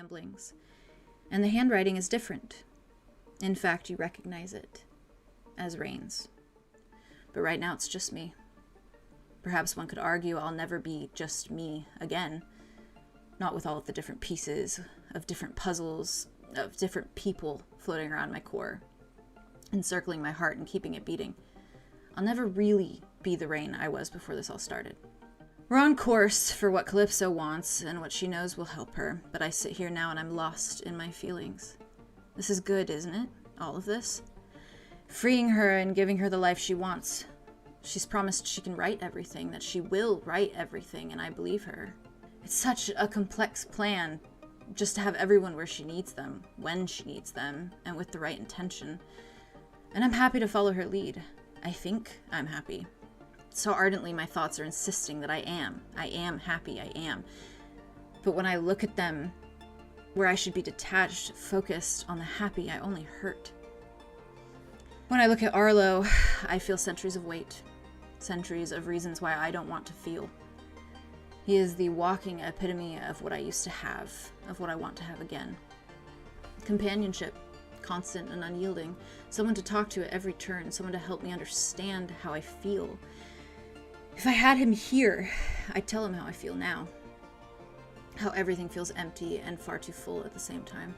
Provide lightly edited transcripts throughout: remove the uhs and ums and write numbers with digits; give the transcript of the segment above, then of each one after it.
ramblings. And the handwriting is different. In fact, you recognize it as Rain's. But right now it's just me. Perhaps one could argue I'll never be just me again. Not with all of the different pieces of different puzzles, of different people floating around my core, encircling my heart and keeping it beating. I'll never really be the Rain I was before this all started. We're on course for what 𝐿𝐿 wants and what she knows will help her, but I sit here now and I'm lost in my feelings. This is good, isn't it? All of this? Freeing her and giving her the life she wants. She's promised she can write everything, that she will write everything, and I believe her. It's such a complex plan, just to have everyone where she needs them, when she needs them, and with the right intention. And I'm happy to follow her lead. I think I'm happy. So ardently my thoughts are insisting that I am happy, I am. But when I look at them, where I should be detached, focused on the happy, I only hurt. When I look at Arlow, I feel centuries of weight, centuries of reasons why I don't want to feel. He is the walking epitome of what I used to have, of what I want to have again. Companionship, constant and unyielding, someone to talk to at every turn, someone to help me understand how I feel. If I had him here, I'd tell him how I feel now. How everything feels empty and far too full at the same time.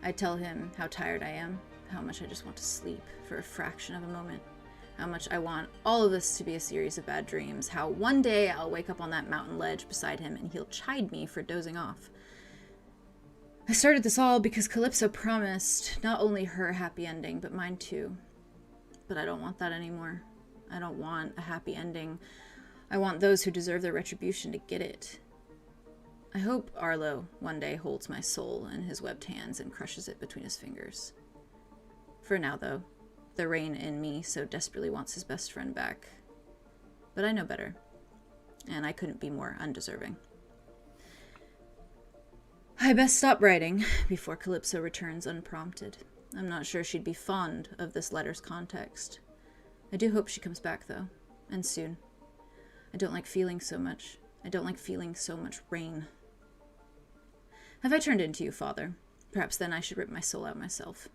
I'd tell him how tired I am, how much I just want to sleep for a fraction of a moment, how much I want all of this to be a series of bad dreams, how one day I'll wake up on that mountain ledge beside him and he'll chide me for dozing off. I started this all because 𝐿𝐿 promised not only her happy ending, but mine too. But I don't want that anymore. I don't want a happy ending. I want those who deserve their retribution to get it. I hope Arlow one day holds my soul in his webbed hands and crushes it between his fingers. For now, though, the Rain in me so desperately wants his best friend back. But I know better, and I couldn't be more undeserving. I best stop writing before 𝐿𝐿 returns unprompted. I'm not sure she'd be fond of this letter's context. I do hope she comes back, though, and soon. I don't like feeling so much. I don't like feeling so much rain. Have I turned into you, Father? Perhaps then I should rip my soul out myself.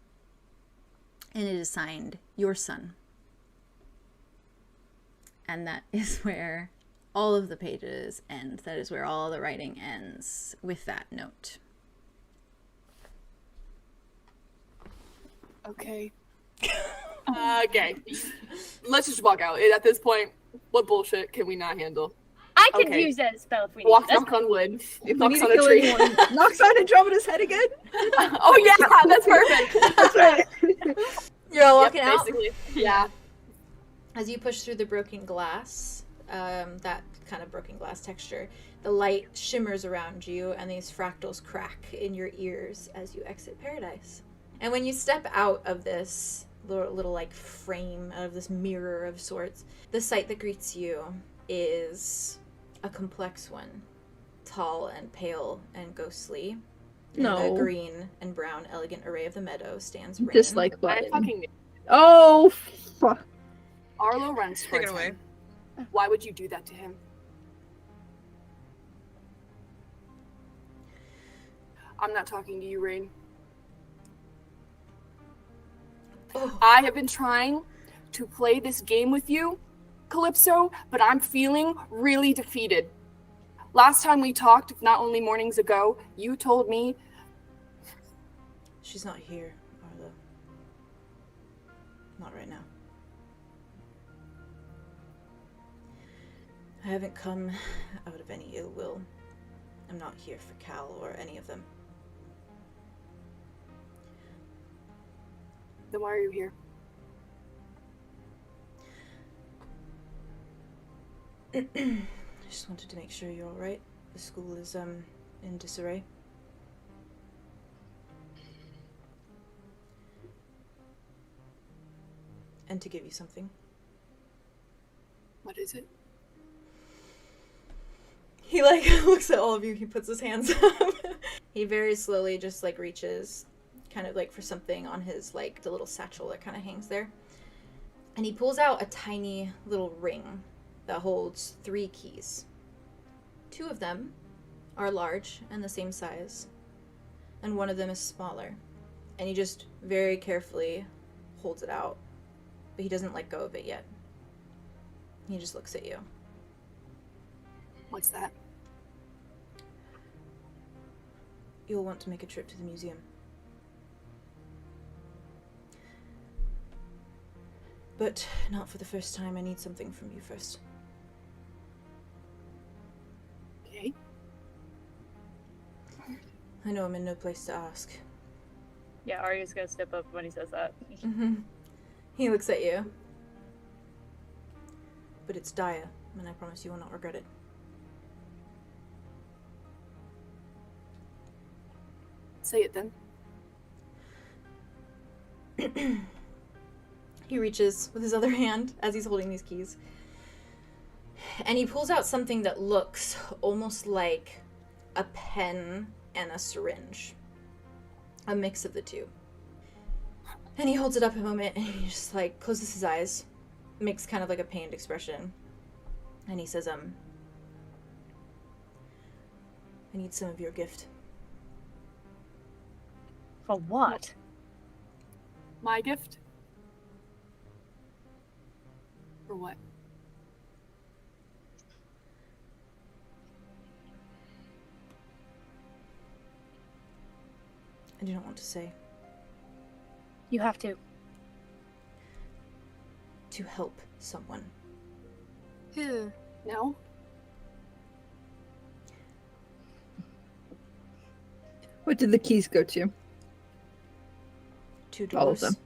And it is signed, your son. And that is where all of the pages end. That is where all the writing ends, with that note. Okay. Okay. Let's just walk out. At this point, what bullshit can we not handle? I can use that spell if we need Knock on wood. Knocks on a tree. Knocks on Andromeda's head again? Oh yeah, that's perfect. That's right. You're all walking out? Basically. Yeah. As you push through the broken glass, that kind of broken glass texture, the light shimmers around you and these fractals crack in your ears as you exit paradise. And when you step out of this little like frame, out of this mirror of sorts, the sight that greets you is a complex one. Tall and pale and ghostly. No. In a green and brown elegant array of the meadow stands Rain. Dislike I button. fucking Oh, fuck. Arlow runs Take towards it away. him. Why would you do that to him? I'm not talking to you, Rain. Oh. I have been trying to play this game with you, 𝐿𝐿, but I'm feeling really defeated. Last time we talked, if not only mornings ago, you told me... She's not here, Arlow. Not right now. I haven't come out of any ill will. I'm not here for Cal or any of them. Then why are you here? I just wanted to make sure you're alright. The school is, in disarray. And to give you something. What is it? He, looks at all of you. He puts his hands up. He very slowly just, reaches kind of, for something on his, the little satchel that kind of hangs there. And he pulls out a tiny little ring that holds 3 keys. 2 of them are large and the same size and one of them is smaller. And he just very carefully holds it out, but he doesn't let go of it yet. He just looks at you. What's that? You'll want to make a trip to the museum. But not for the first time. I need something from you first. Okay. I know I'm in no place to ask. Yeah, Arya's gonna step up when he says that. He looks at you. But it's dire, and I promise you will not regret it. Say it then. He reaches with his other hand as he's holding these keys. And he pulls out something that looks almost like a pen and a syringe. A mix of the two. And he holds it up a moment and he just like closes his eyes, makes kind of like a pained expression. And he says, I need some of your gift. For what? My gift? For what? I do not want to say. You have to. To help someone. Who? No? What did the keys go to? 2 All of doors. them.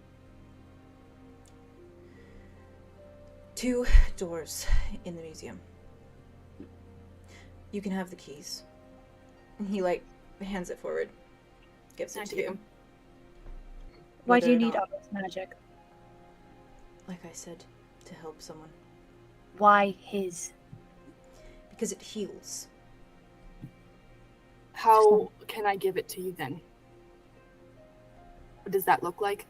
2 doors in the museum. You can have the keys. And he like hands it forward. Gives it Thank to you. you. Why do Whether you or need not- all this magic? Like I said, to help someone. Why his? Because it heals. How can I give it to you then? What does that look like?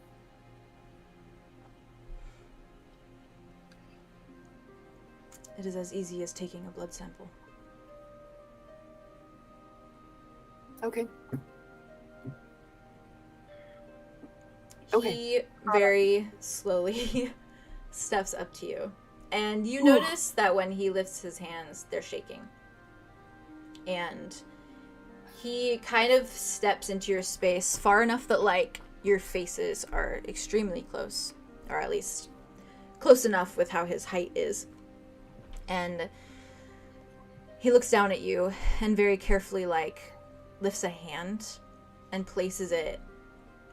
It is as easy as taking a blood sample. Okay. He very slowly steps up to you. And you notice that when he lifts his hands, they're shaking. And he kind of steps into your space far enough that, like, your faces are extremely close. Or at least close enough with how his height is. And he looks down at you and very carefully, like, lifts a hand and places it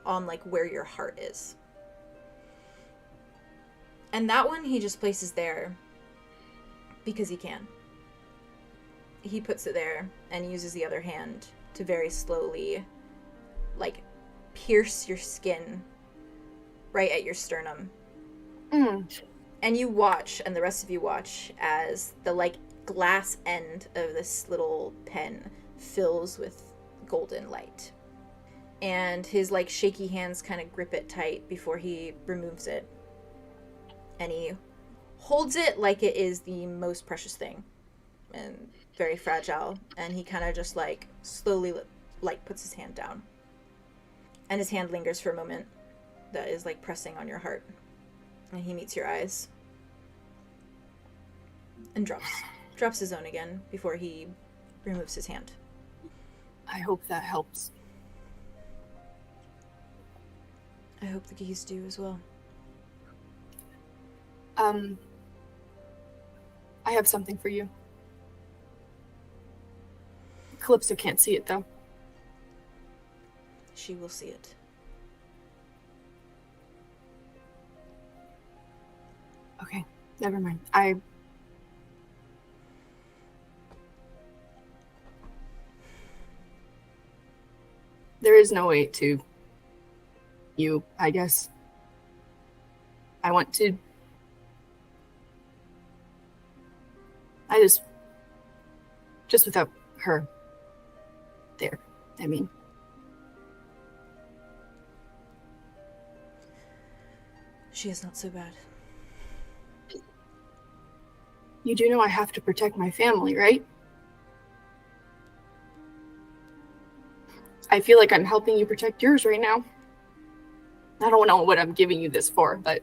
on, like, where your heart is. And that one he just places there because he can. He puts it there and uses the other hand to very slowly, like, pierce your skin right at your sternum. And you watch, and the rest of you watch, as the, like, glass end of this little pen fills with golden light. And his, like, shaky hands kind of grip it tight before he removes it. And he holds it like it is the most precious thing. And very fragile. And he kind of just, like, slowly, like, puts his hand down. And his hand lingers for a moment. That is, like, pressing on your heart. And he meets your eyes. And drops his own again before he removes his hand. I hope that helps. I hope the geese do as well. I have something for you. Calypso can't see it, though. She will see it. Okay, never mind. There is no way to you, I guess. I want to... just without her there, I mean. She is not so bad. You do know I have to protect my family, right? I feel like I'm helping you protect yours right now. I don't know what I'm giving you this for, but...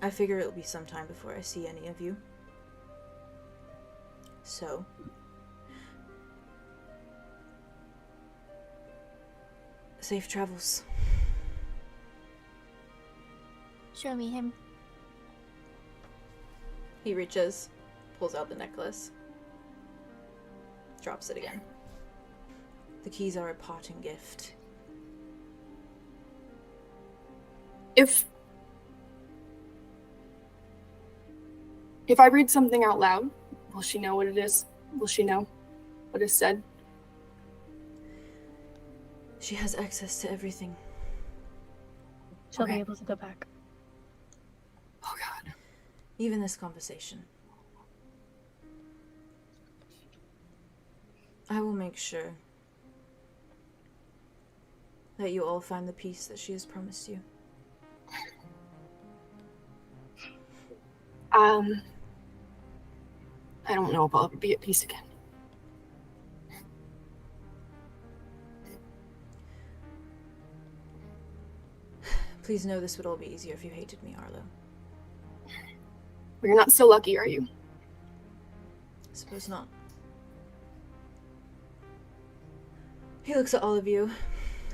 I figure it'll be some time before I see any of you. So... safe travels. Show me him. He reaches, pulls out the necklace, drops it again. The keys are a parting gift. If I read something out loud, will she know what it is? Will she know what is said? She has access to everything. She'll Okay. be able to go back. Oh god. Even this conversation. I will make sure that you all find the peace that she has promised you. I don't know if I'll ever be at peace again. Please know this would all be easier if you hated me, Arlow. But you're not so lucky, are you? I suppose not. He looks at all of you,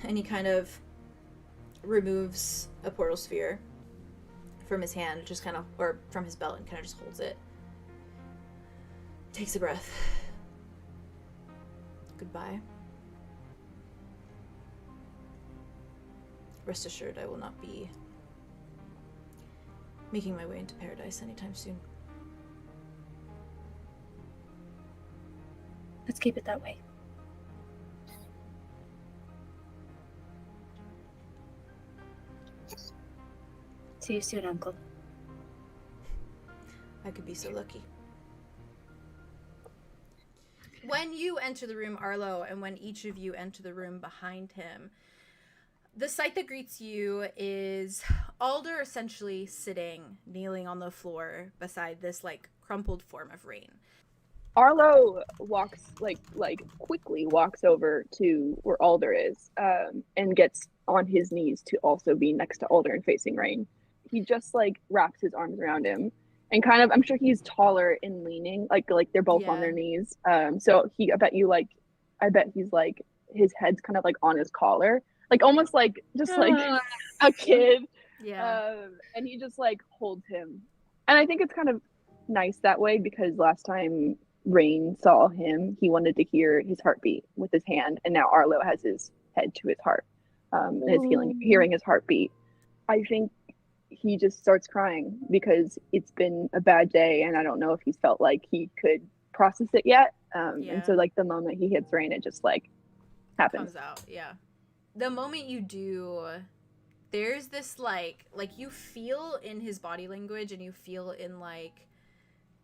and he kind of removes a portal sphere from his hand, just kind of, or from his belt, and kind of just holds it. Takes a breath. Goodbye. Rest assured, I will not be making my way into paradise anytime soon. Let's keep it that way. See you soon, Uncle. I could be so lucky. When you enter the room, Arlow, and when each of you enter the room behind him, the sight that greets you is Alder essentially sitting, kneeling on the floor beside this, like, crumpled form of Rain. Arlow walks, quickly walks over to where Alder is, and gets on his knees to also be next to Alder and facing Rain. He just, wraps his arms around him. And kind of, I'm sure he's taller and leaning, like they're both on their knees. So I bet he's, his head's kind of, on his collar. Almost a kid. Yeah. And he just holds him. And I think it's kind of nice that way, because last time Rain saw him, he wanted to hear his heartbeat with his hand, and now Arlow has his head to his heart, and is hearing his heartbeat. I think he just starts crying because it's been a bad day, and I don't know if he's felt like he could process it yet. And so the moment he hits Rain, it just happens. Comes out, yeah. The moment you do, there's this you feel in his body language, and you feel in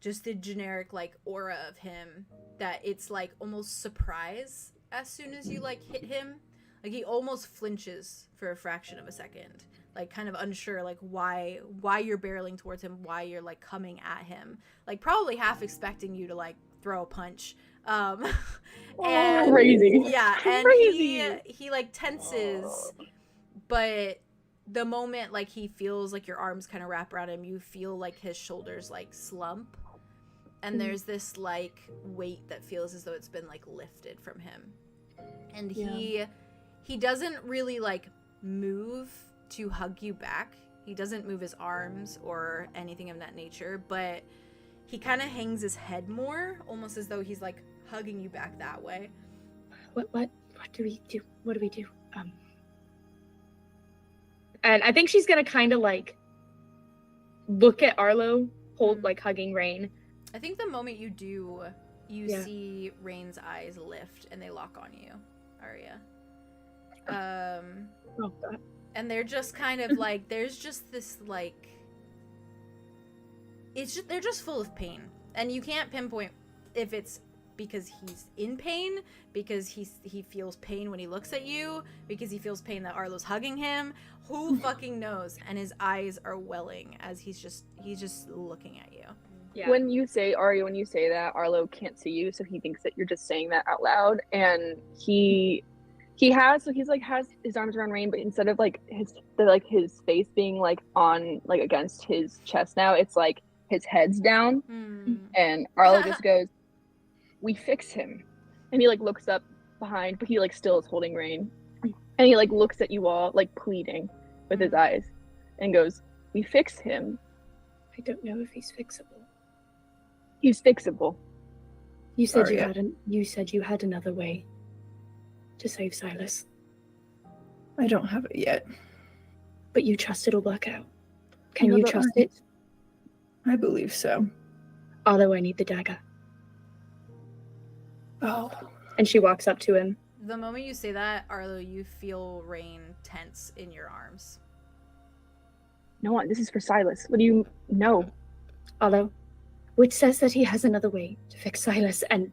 just the generic aura of him, that it's almost surprise as soon as you hit him. He almost flinches for a fraction of a second, kind of unsure why you're barreling towards him, why you're coming at him, probably half expecting you to throw a punch. And crazy. Yeah, and crazy. he tenses, but the moment he feels your arms kind of wrap around him, you feel his shoulders slump, and there's this weight that feels as though it's been lifted from him, and he doesn't really move to hug you back. He doesn't move his arms or anything of that nature, but he kind of hangs his head more, almost as though he's hugging you back that way. What do we do? What do we do? And I think she's gonna kind of look at Arlow, hugging Rain. I think the moment you do, you see Rain's eyes lift and they lock on you, Arya. Oh God. And they're just kind of there's just this they're just full of pain, and you can't pinpoint if it's because he's in pain, because he feels pain when he looks at you, because he feels pain that Arlo's hugging him. Who fucking knows? And his eyes are welling as he's just looking at you. Yeah. When you say that, Arlo can't see you, so he thinks that you're just saying that out loud, and he's has his arms around Rain, but instead of like his face being like on like against his chest now, it's like his head's down, and Arlo just goes, "We fix him," and he like looks up behind, but he like still is holding Rain, and he like looks at you all like pleading with his eyes, and goes, "We fix him." I don't know if he's fixable. He's fixable. You said Aria. you said you had another way to save Silas, I don't have it yet. but you trust it'll work out. Can No, you but trust it? I believe so. Although I need the dagger. Oh. And she walks up to him. The moment you say that, Arlo, you feel Rain tense in your arms. No, this is for Silas. What do you know? Arlo, which says that he has another way to fix Silas, and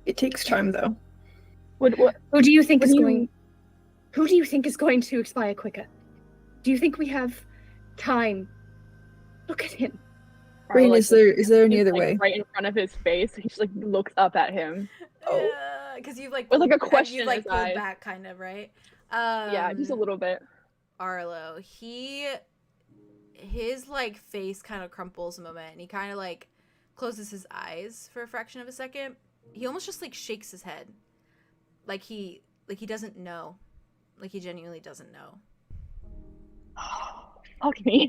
It takes time, though. What? who do you think What is do you- going who do you think is going to expire quicker? Do you think we have time? Look at him. Rain, Arlo, is there any he's, other like, way? right in front of his face? He just like looks up at him. Oh. Because you've like With, like, a pulled- question you've in like his pulled eyes. back, kind of, right? Yeah, just a little bit. Arlo, his like face kind of crumples a moment, and he kind of like closes his eyes for a fraction of a second. He almost just like shakes his head, like he doesn't know, like he genuinely doesn't know. Fuck me.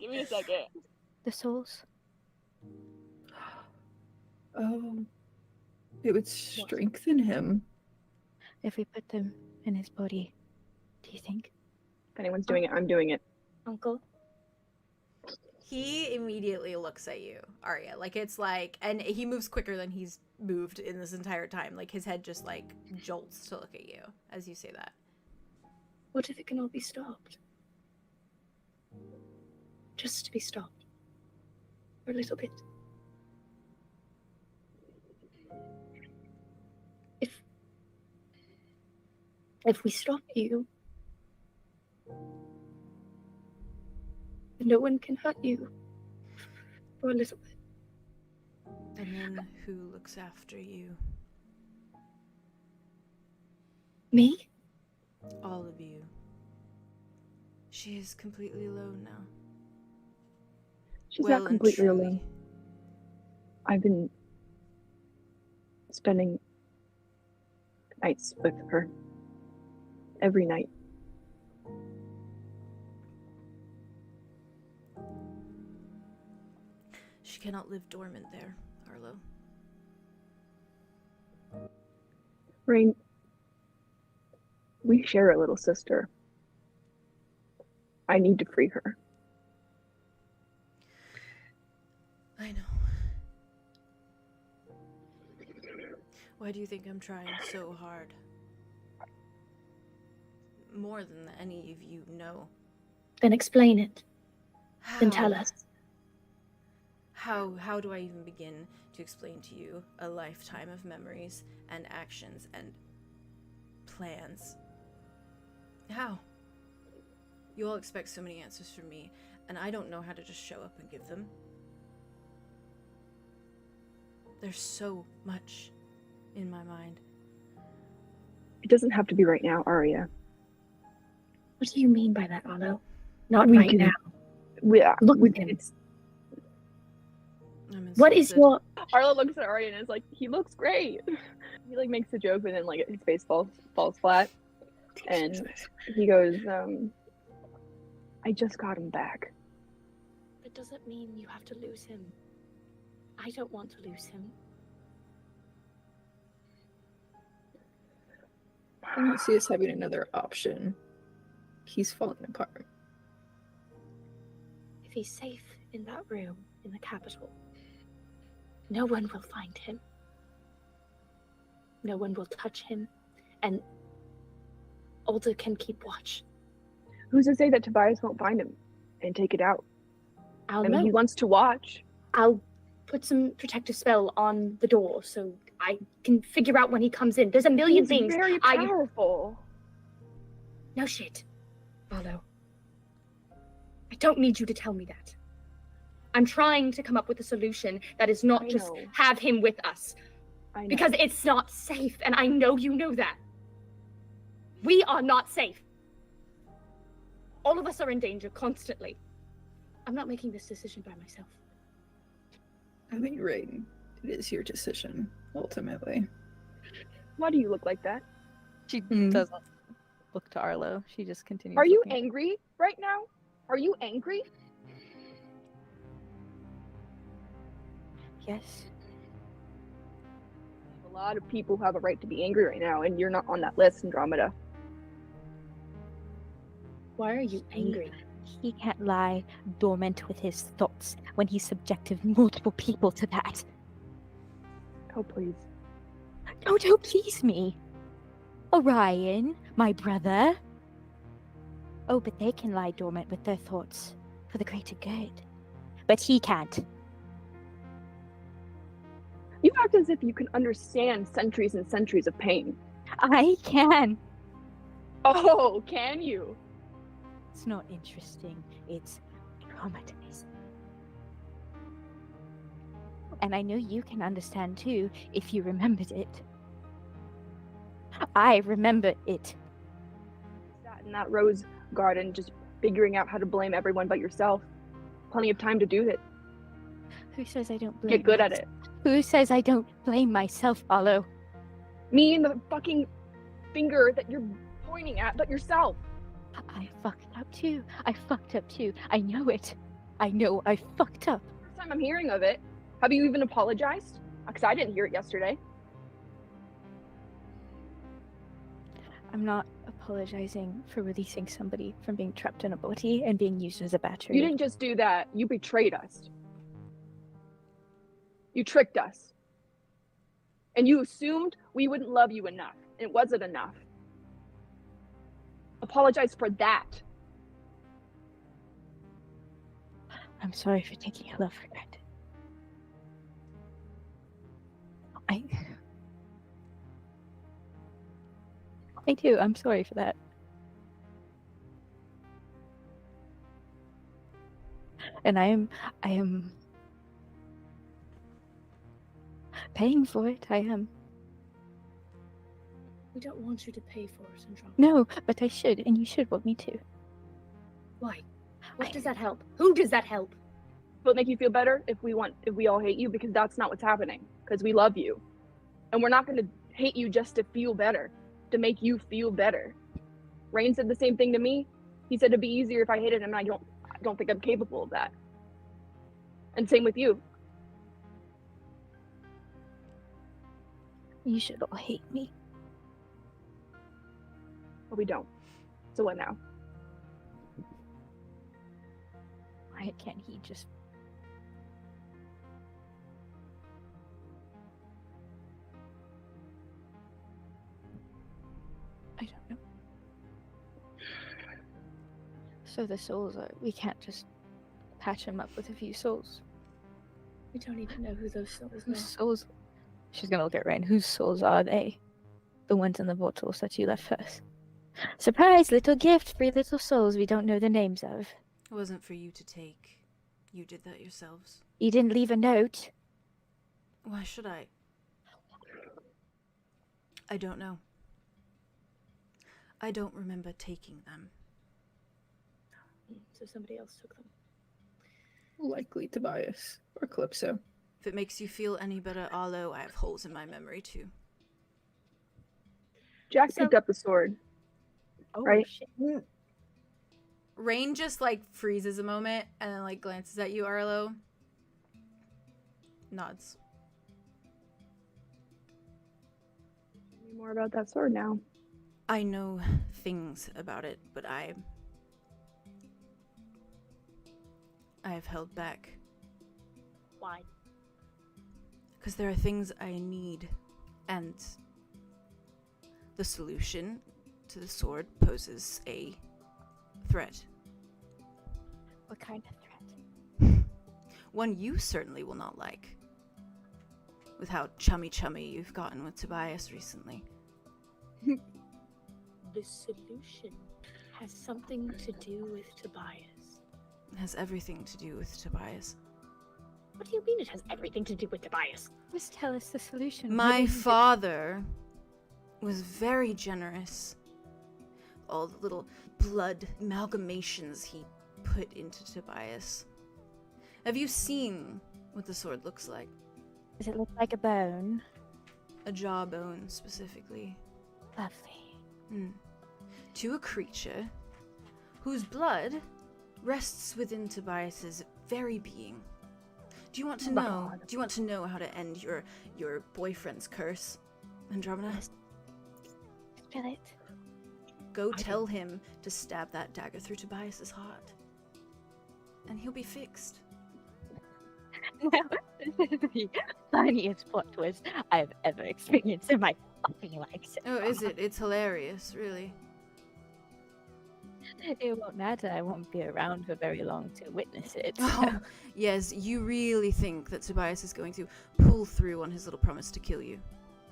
Give me a second. The souls. Oh. It would strengthen him. If we put them in his body, do you think? If anyone's doing it, I'm doing it. Uncle? He immediately looks at you, Arya. Like it's like, and he moves quicker than he's moved in this entire time. Like his head just like jolts to look at you as you say that. What if it can all be stopped? Just to be stopped. For a little bit. If we stop you, no one can hurt you. For a little bit. And then who looks after you? Me? All of you. She is completely alone now. She's Well not and completely truly. alone. I've been spending nights with her. Every night. She cannot live dormant there, Arlo. Rain, we share a little sister. I need to free her. I know. Why do you think I'm trying so hard? More than any of you know. Then explain it. Then How? tell us. How do I even begin to explain to you a lifetime of memories and actions and plans? How? You all expect so many answers from me, and I don't know how to just show up and give them. There's so much in my mind. It doesn't have to be right now, Arya. What do you mean by that, Arlo? Not We right can- now. Yeah. Look at him. I'm What is insulted. your... Arlo looks at Arya and is like, he looks great. He like makes a joke, but then like his face falls flat. And he goes, I just got him back. That doesn't mean you have to lose him. I don't want to lose him. I don't see us having another option. He's falling apart. If he's safe in that room in the capital, no one will find him. No one will touch him, and Alder can keep watch. Who's to say that Tobias won't find him and take it out? I'll I mean, know. he wants to watch. I'll put some protective spell on the door so I can figure out when he comes in. There's a million He's things. very powerful. No shit, Arlo. I don't need you to tell me that. I'm trying to come up with a solution that is not I just know. have him with us. I know. Because it's not safe, and I know you know that. We are not safe. All of us are in danger constantly. I'm not making this decision by myself. I mean, Rain, it is your decision, ultimately. Why do you look like that? She Hmm. doesn't look to Arlo. She just continues. Are you looking at- angry right now? Are you angry? Yes. A lot of people have a right to be angry right now, and you're not on that list, Andromeda. Why are you angry? He can't lie dormant with his thoughts when he subjected multiple people to that. Oh, please. Oh, don't please me. Orion, my brother. Oh, but they can lie dormant with their thoughts for the greater good. But he can't. You act as if you can understand centuries and centuries of pain. I can. Oh, can you? It's not interesting. It's traumatizing. And I know you can understand too if you remembered it. I remember it. Sat in that rose garden just figuring out how to blame everyone but yourself. Plenty of time to do it. Who says I don't blame Get good at myself? it. Who says I don't blame myself, Arlo? Me and the fucking finger that you're pointing at, but yourself. I fucked up too. I know it. I know I fucked up. First time I'm hearing of it. Have you even apologized? Because I didn't hear it yesterday. I'm not apologizing for releasing somebody from being trapped in a body and being used as a battery. You didn't just do that. You betrayed us. You tricked us. And you assumed we wouldn't love you enough. It wasn't enough. Apologize for that. I'm sorry for taking your love for granted. I do. I'm sorry for that. And I am paying for it. I am. We don't want you to pay for it, Andromeda. No, but I should, and you should want me to. Why? What I- does that help? Who does that help? Will it make you feel better if we all hate you? Because that's not what's happening. Because we love you. And we're not going to hate you just to feel better. To make you feel better. Rain said the same thing to me. He said it'd be easier if I hated him, and I don't think I'm capable of that. And same with you. You should all hate me. But we don't. So what now? Why can't he just... I don't know. So the souls are... We can't just patch him up with a few souls. We don't even know who those souls Whose are. souls... She's gonna look at Rain. Whose souls are they? The ones in the portals that you left first. Surprise! Little gift! 3 little souls we don't know the names of. It wasn't for you to take. You did that yourselves. You didn't leave a note. Why should I? I don't know. I don't remember taking them. So somebody else took them. Likely Tobias or Calypso. If it makes you feel any better, Arlo, I have holes in my memory too. Jack So- picked up the sword. Oh, Right. shit. Rain just like freezes a moment and then like glances at you, Arlo. Nods. Tell me more about that sword now. I know things about it, but I have held back. Why? Because there are things I need, and the solution to the sword poses a threat. What kind of threat? One you certainly will not like. With how chummy you've gotten with Tobias recently. The solution has something to do with Tobias. It has everything to do with Tobias. What do you mean it has everything to do with Tobias? Just tell us the solution. My father was very generous. All the little blood amalgamations he put into Tobias. Have you seen what the sword looks like? Does it look like a bone? A jawbone, specifically. Lovely. To a creature whose blood rests within Tobias's very being. Do you want to know? Do you want to know how to end your boyfriend's curse, Andromeda? Yes. Spell it. Go tell him to stab that dagger through Tobias's heart, and he'll be fixed. Now, this is the funniest plot twist I've ever experienced in my fucking life. So Oh, is it? It's hilarious, really. it won't matter. I won't be around for very long to witness it. Oh, yes, you really think that Tobias is going to pull through on his little promise to kill you?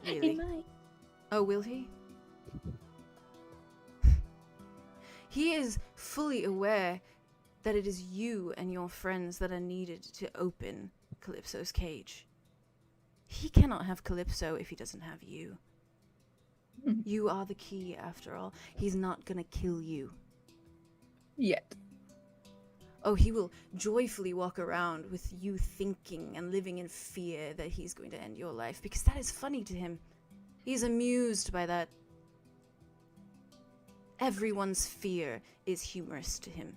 He Really? might. Oh, will he? He is fully aware that it is you and your friends that are needed to open Calypso's cage. He cannot have Calypso if he doesn't have you. You are the key, after all. He's not gonna kill you. Yet. Oh, he will joyfully walk around with you thinking and living in fear that he's going to end your life, because that is funny to him. He's amused by that. Everyone's fear is humorous to him.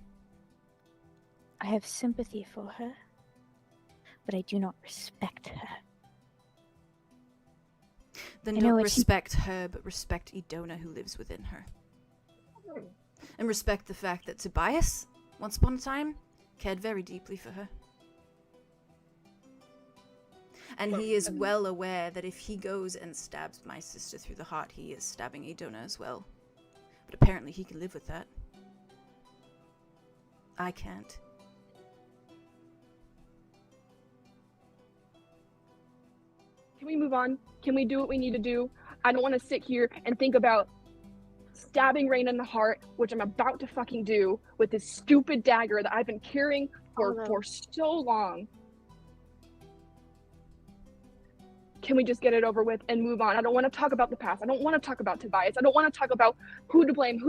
I have sympathy for her, but I do not respect her. Then I know don't what respect her, but respect Idona who lives within her. And respect the fact that Tobias, once upon a time, cared very deeply for her. And he is well aware that if he goes and stabs my sister through the heart, he is stabbing Idona as well. But apparently he can live with that. I can't. Can we move on? Can we do what we need to do? I don't want to sit here and think about stabbing Rain in the heart, which I'm about to fucking do with this stupid dagger that I've been carrying for so long. Can we just get it over with and move on? I don't want to talk about the past. I don't want to talk about Tobias. I don't want to talk about who to blame.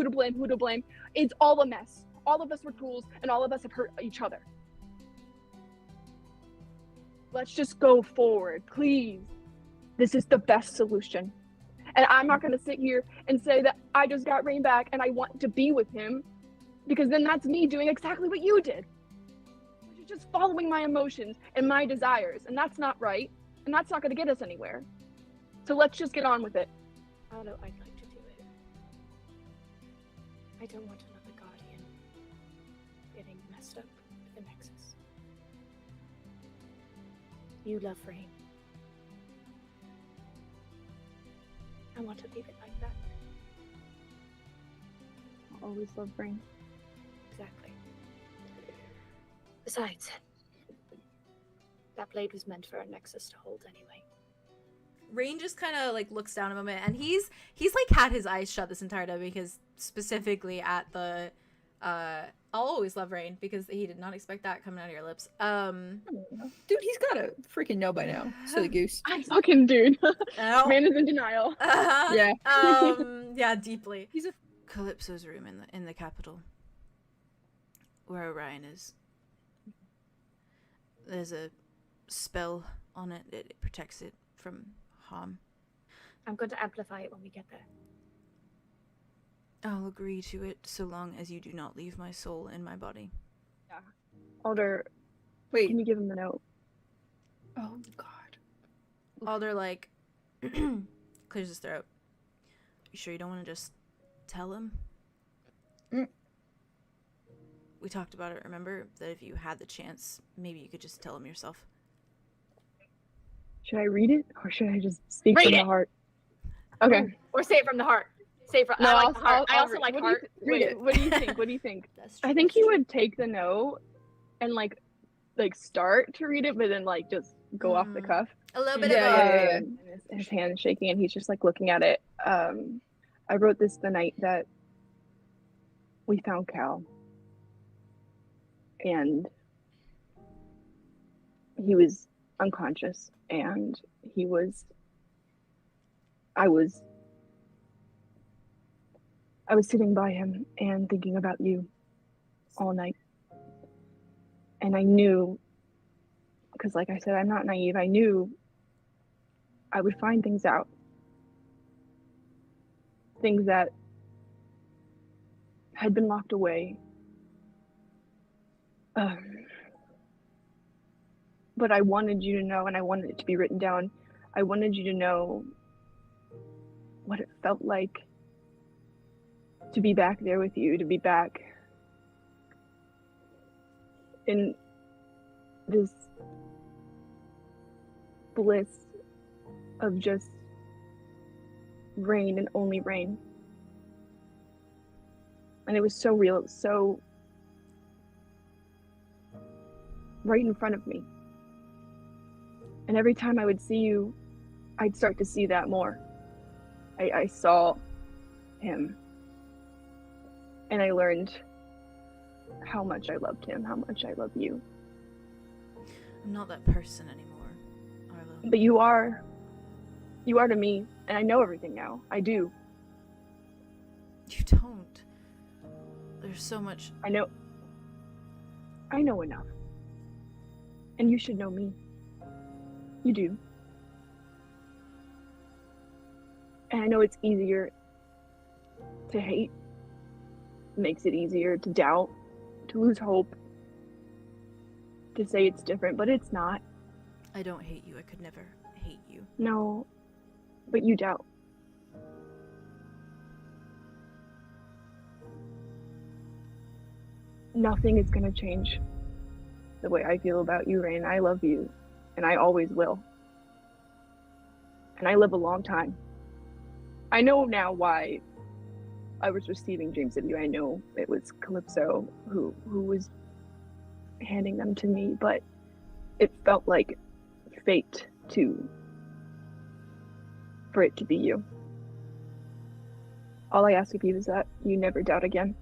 It's all a mess. All of us were tools, and all of us have hurt each other. Let's just go forward, please. This is the best solution. And I'm not going to sit here and say that I just got Rain back and I want to be with him, because then that's me doing exactly what you did, which is just following my emotions and my desires, and that's not right, and that's not going to get us anywhere. So let's just get on with it. Arlo, I'd like to do it. I don't want another guardian getting messed up with the Nexus. You love Rain. I want to leave it like that. I'll always love Rain. Exactly. Besides, that blade was meant for a Nexus to hold anyway. Rain just kind of like looks down a moment, and he's like had his eyes shut this entire time, because specifically at the I'll always love Rain, because he did not expect that coming out of your lips. Dude, he's gotta freaking know by now. Silly goose. I fucking dude. Oh. Man is in denial. Yeah. Yeah, deeply. He's a Calypso's room in the capital, where Orion is. There's a spell on it. It protects it from harm. I'm going to amplify it when we get there. I'll agree to it so long as you do not leave my soul in my body. Alder, Wait. can you give him the note? Oh god. Alder like clears his throat. You sure you don't want to just tell him? We talked about it, remember? That if you had the chance, maybe you could just tell him yourself. Should I read it, or should I just speak Read from the it! heart? Okay. Or say it from the heart. Say it from. No, I like the heart. I also read- like what heart. Read it. What do you think? What do you think? That's I think he would take the note and like start to read it, but then like just go off the cuff. a little bit Yeah, of a... yeah. And his hand is shaking, and he's just like looking at it. I wrote this the night that we found Cal, and he was unconscious, and I was sitting by him and thinking about you all night. And I knew, because like I said, I'm not naive, I knew I would find things out. Things that had been locked away. But I wanted you to know, and I wanted it to be written down. I wanted you to know what it felt like to be back there with you, to be back in this bliss of just rain and only rain. And it was so real, it was so right in front of me. And every time I would see you, I'd start to see that more. I saw him. And I learned how much I loved him, how much I love you. I'm not that person anymore, Arlo. But you are to me, and I know everything now. I do. You don't. There's so much. I know enough. And you should know me. You do. And I know it's easier to hate. It makes it easier to doubt, to lose hope, to say it's different, but it's not. I don't hate you. I could never hate you. No, but you doubt. Nothing is going to change the way I feel about you, Rain. I love you, and I always will. And I live a long time. I know now why I was receiving dreams of you. I know it was Calypso who was handing them to me, but it felt like fate for it to be you. All I ask of you is that you never doubt again.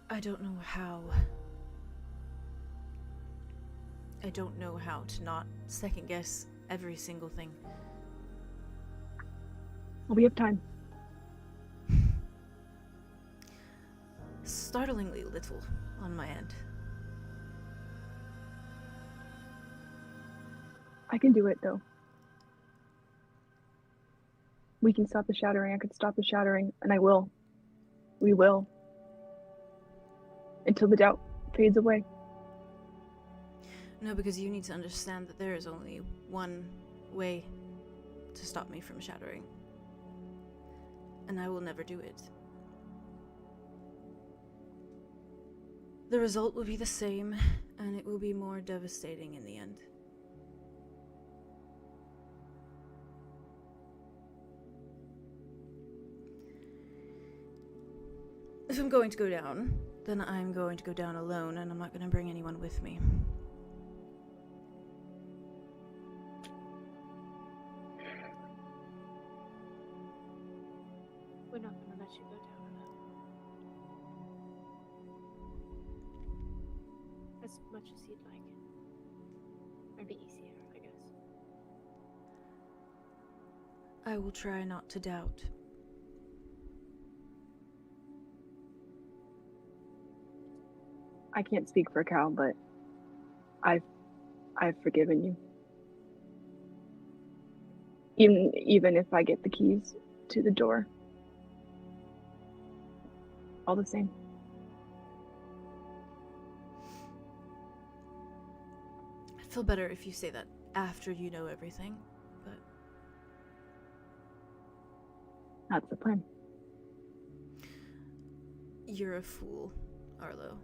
I don't know how. I don't know how to not second guess every single thing. Well, we have time. Startlingly little on my end. I can do it, though. We can stop the shattering. I could stop the shattering, and I will. We will. Until the doubt fades away. No, because you need to understand that there is only one way to stop me from shattering. And I will never do it. The result will be the same, and it will be more devastating in the end. If I'm going to go down, then I'm going to go down alone, and I'm not going to bring anyone with me. We're not going to let you go down alone. As much as you'd like. Might be easier, I guess. I will try not to doubt. I can't speak for Cal, but I've forgiven you. Even if I get the keys to the door. All the same. I'd feel better if you say that after you know everything, but That's the plan. you're a fool, Arlo.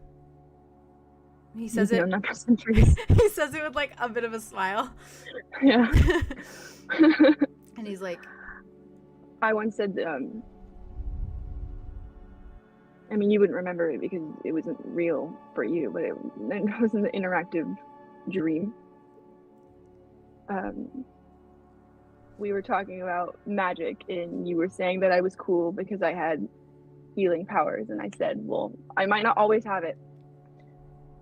He says it. You've known that for centuries. He says it with like a bit of a smile. Yeah. And he's like, I once said, I mean, you wouldn't remember it because it wasn't real for you, but it was an interactive dream. We were talking about magic, and you were saying that I was cool because I had healing powers, and I said, well, I might not always have it,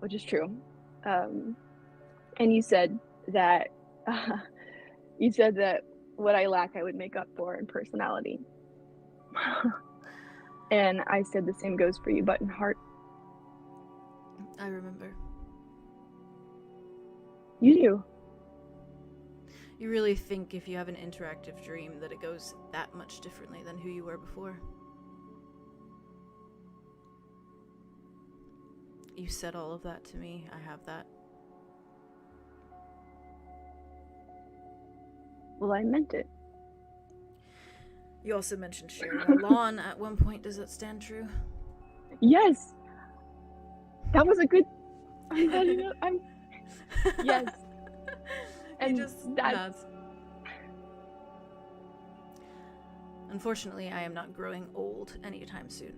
which is true. And you said that what I lack, I would make up for in personality. And I said the same goes for you, but in heart. I remember. You do. You really think if you have an interactive dream that it goes that much differently than who you were before? You said all of that to me. I have that. Well, I meant it. You also mentioned sharing a lawn at one point. Does that stand true? Yes. That was a good. I'm glad you know. Yes. And that's. Unfortunately, I am not growing old anytime soon.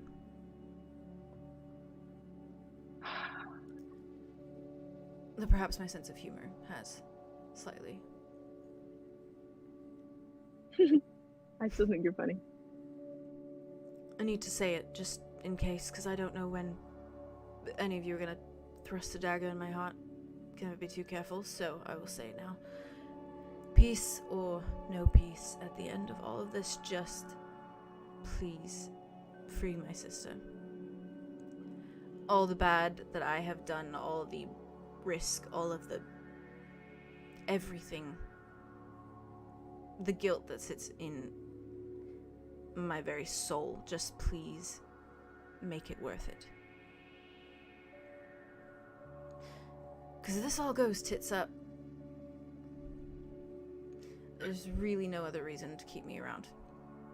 Though perhaps my sense of humor has slightly. I still think you're funny. I need to say it just in case, because I don't know when any of you are gonna thrust a dagger in my heart. Can never be too careful, so I will say it now. Peace or no peace, at the end of all of this, just please free my sister. All the bad that I have done, all the risk, all of the everything, the guilt that sits in my very soul, just please make it worth it. Because if this all goes tits up, there's really no other reason to keep me around.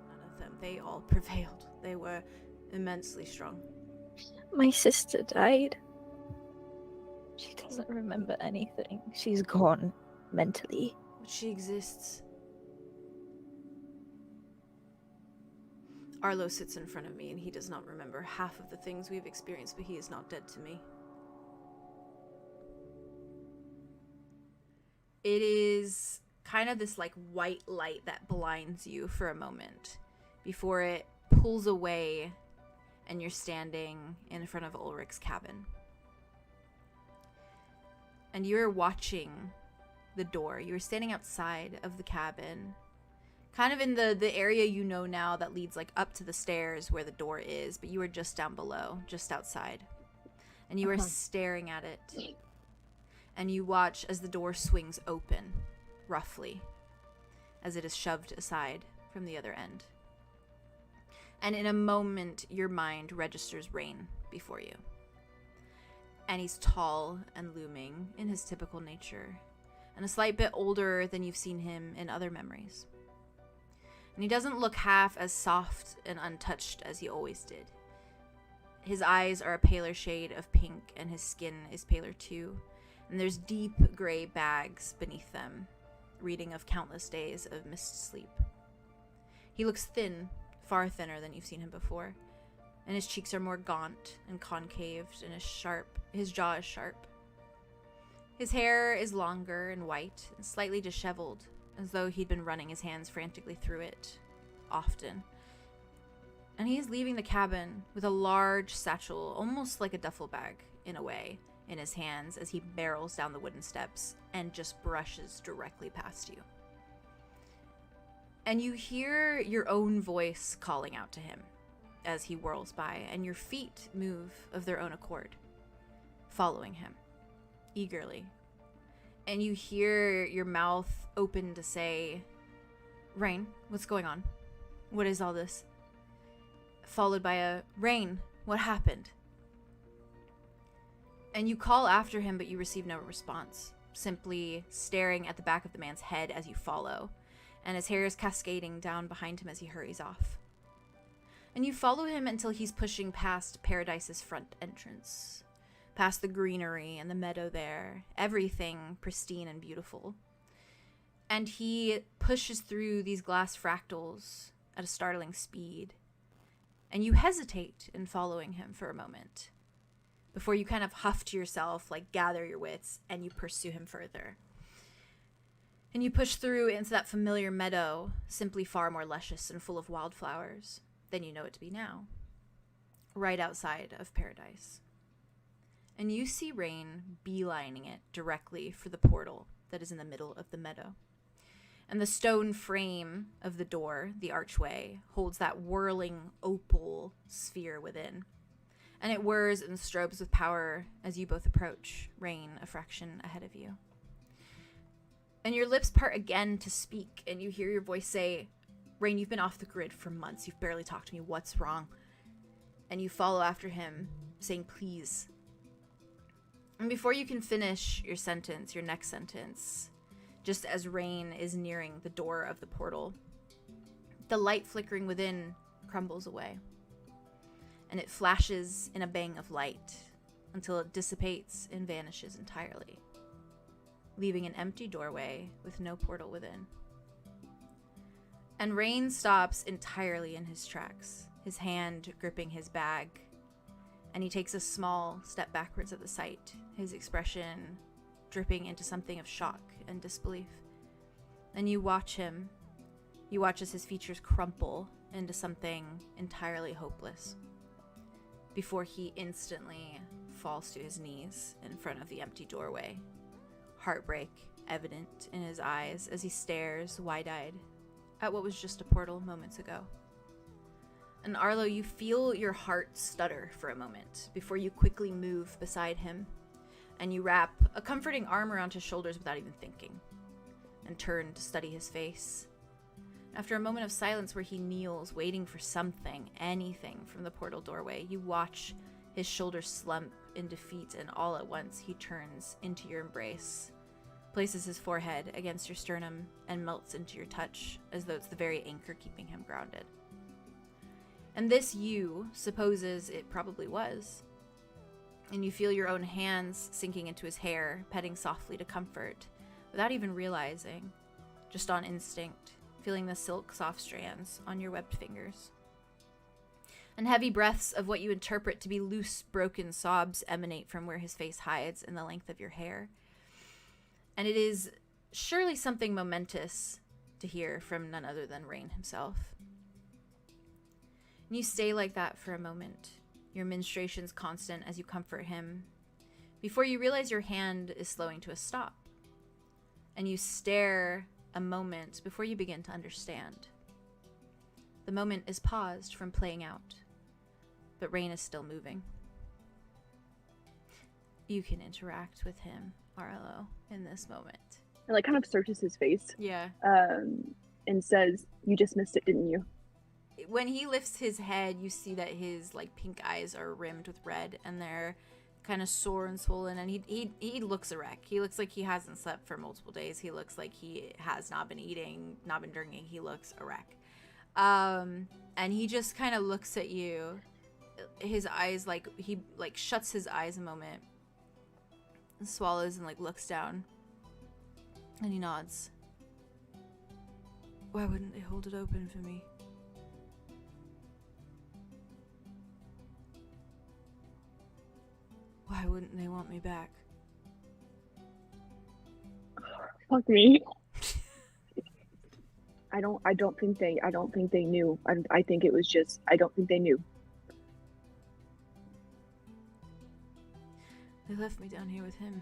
None of them. They all prevailed. They were immensely strong. My sister died. She doesn't remember anything. She's gone mentally. But she exists. Arlow sits in front of me, and he does not remember half of the things we've experienced, but he is not dead to me. It is kind of this like white light that blinds you for a moment before it pulls away and you're standing in front of Ulrich's cabin. And you're watching the door. You're standing outside of the cabin, kind of in the area you know now that leads like up to the stairs where the door is, but you are just down below, just outside. And you are staring at it. And you watch as the door swings open, roughly, as it is shoved aside from the other end. And in a moment, your mind registers Rain before you. And he's tall and looming in his typical nature, and a slight bit older than you've seen him in other memories. And he doesn't look half as soft and untouched as he always did. His eyes are a paler shade of pink, and his skin is paler too. And there's deep gray bags beneath them, reading of countless days of missed sleep. He looks thin, far thinner than you've seen him before, and his cheeks are more gaunt and concaved, and his jaw is sharp. His hair is longer and white and slightly disheveled, as though he'd been running his hands frantically through it, often. And he is leaving the cabin with a large satchel, almost like a duffel bag, in a way, in his hands as he barrels down the wooden steps and just brushes directly past you. And you hear your own voice calling out to him as he whirls by, and your feet move of their own accord, following him, eagerly. And you hear your mouth open to say, "Rain, what's going on? What is all this?" Followed by a, "Rain, what happened?" And you call after him, but you receive no response, simply staring at the back of the man's head as you follow, and his hair is cascading down behind him as he hurries off. And you follow him until he's pushing past Paradise's front entrance, past the greenery and the meadow there, everything pristine and beautiful. And he pushes through these glass fractals at a startling speed, and you hesitate in following him for a moment, before you kind of huff to yourself, like gather your wits, and you pursue him further. And you push through into that familiar meadow, simply far more luscious and full of wildflowers than you know it to be now, right outside of Paradise. and you see Rain beelining it directly for the portal that is in the middle of the meadow. And the stone frame of the door, the archway, holds that whirling opal sphere within. And it whirs and strobes with power as you both approach, Rain a fraction ahead of you. And your lips part again to speak, and you hear your voice say, Rain, you've been off the grid for months. You've barely talked to me. What's wrong? And you follow after him, saying, please. And before you can finish your sentence, your next sentence, just as Rain is nearing the door of the portal, the light flickering within crumbles away. And it flashes in a bang of light until it dissipates and vanishes entirely, leaving an empty doorway with no portal within. And Rain stops entirely in his tracks, his hand gripping his bag, and he takes a small step backwards at the sight, his expression dripping into something of shock and disbelief. And you watch him. You watch as his features crumple into something entirely hopeless, before he instantly falls to his knees in front of the empty doorway, heartbreak evident in his eyes as he stares wide-eyed at what was just a portal moments ago. And Arlow, you feel your heart stutter for a moment before you quickly move beside him, and you wrap a comforting arm around his shoulders without even thinking, and turn to study his face. After a moment of silence where he kneels, waiting for something, anything from the portal doorway, you watch his shoulders slump in defeat, and all at once he turns into your embrace, places his forehead against your sternum, and melts into your touch as though it's the very anchor keeping him grounded. And this you supposes it probably was. And you feel your own hands sinking into his hair, petting softly to comfort, without even realizing, just on instinct, feeling the silk soft strands on your webbed fingers. And heavy breaths of what you interpret to be loose, broken sobs emanate from where his face hides in the length of your hair. And it is surely something momentous to hear from none other than Rain himself. And you stay like that for a moment, your menstruations constant as you comfort him, before you realize your hand is slowing to a stop. And you stare a moment before you begin to understand. The moment is paused from playing out, but Rain is still moving. You can interact with him, Arlow, in this moment. And like kind of searches his face. Yeah. And says, "You just missed it, didn't you?" When he lifts his head, you see that his like pink eyes are rimmed with red, and they're kind of sore and swollen, and he looks a wreck. He looks like he hasn't slept for multiple days. He looks like he has not been eating, not been drinking. He looks a wreck. And he just kind of looks at you. His eyes, like, he like shuts his eyes a moment, and swallows and like looks down, and he nods. Why wouldn't they hold it open for me? Why wouldn't they want me back? Fuck me. I don't think they knew. I think it was just, I don't think they knew. They left me down here with him.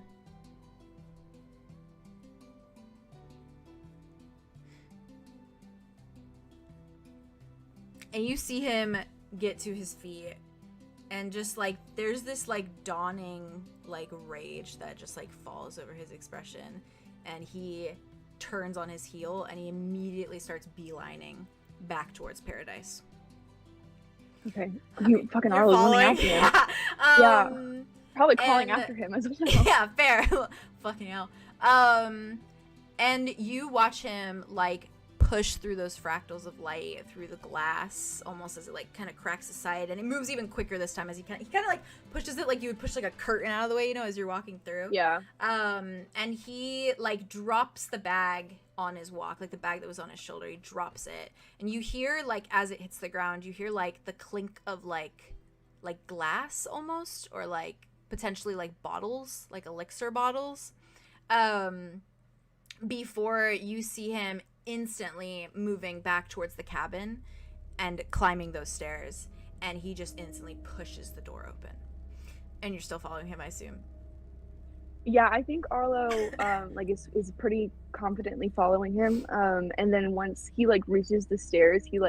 And you see him get to his feet, and just like there's this like dawning like rage that just like falls over his expression, and he turns on his heel and he immediately starts beelining back towards Paradise. Okay. You fucking Arlo's running after him. Yeah. Probably calling after him as well. Yeah, fair. Fucking hell. And you watch him like push through those fractals of light through the glass, almost as it like kind of cracks aside, and it moves even quicker this time as he kind of like pushes it like you would push like a curtain out of the way, you know, as you're walking through. Yeah. And he like drops the bag on his walk, like the bag that was on his shoulder. He drops it, and you hear like as it hits the ground, you hear like the clink of like glass almost, or like potentially like bottles, like elixir bottles. Before you see him instantly moving back towards the cabin and climbing those stairs, and he just instantly pushes the door open. And you're still following him, I assume. Yeah, I think Arlo is pretty confidently following him. And then once he like reaches the stairs, he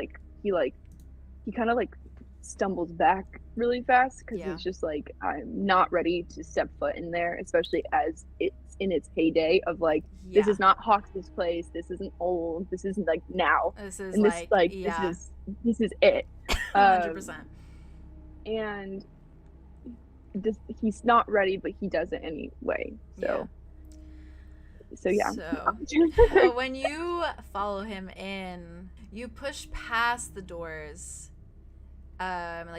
kind of like stumbles back really fast because Yeah. he's just like, I'm not ready to step foot in there, especially as it's in its heyday of like, Yeah. this is not Hawks' place, this isn't old, this isn't like now, This is and this yeah. this is it. 100%. And he's not ready, but he does it anyway. So yeah. So when you follow him in, you push past the doors,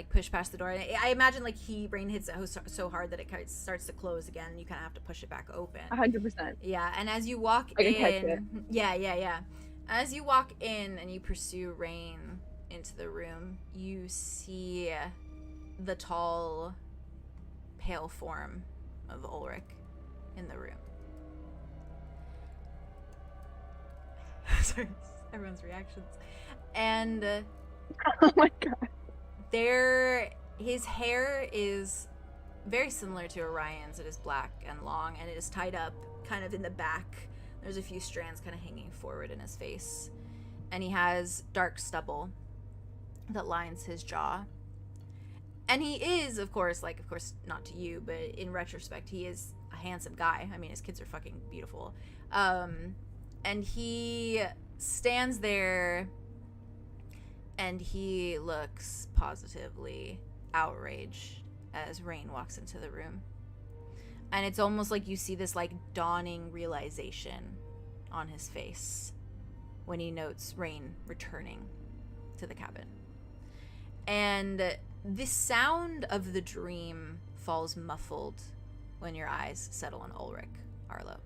push past the door. And I imagine like Rain hits it so hard that it kind of starts to close again. And you kind of have to push it back open. 100%. Yeah, and as you walk I can catch it. in, yeah. As you walk in and you pursue Rain into the room, you see the tall, pale form of Ulrich in the room. Sorry, everyone's reactions. And Oh my god. his hair is very similar to Orion's. It is black and long, and it is tied up kind of in the back. There's a few strands kind of hanging forward in his face. And he has dark stubble that lines his jaw. And he is, of course not to you, but in retrospect, he is a handsome guy. I mean, his kids are fucking beautiful. And he stands there and he looks positively outraged as Rain walks into the room. And it's almost like you see this like dawning realization on his face when he notes Rain returning to the cabin. And the sound of the dream falls muffled when your eyes settle on Ulrich, Arlo.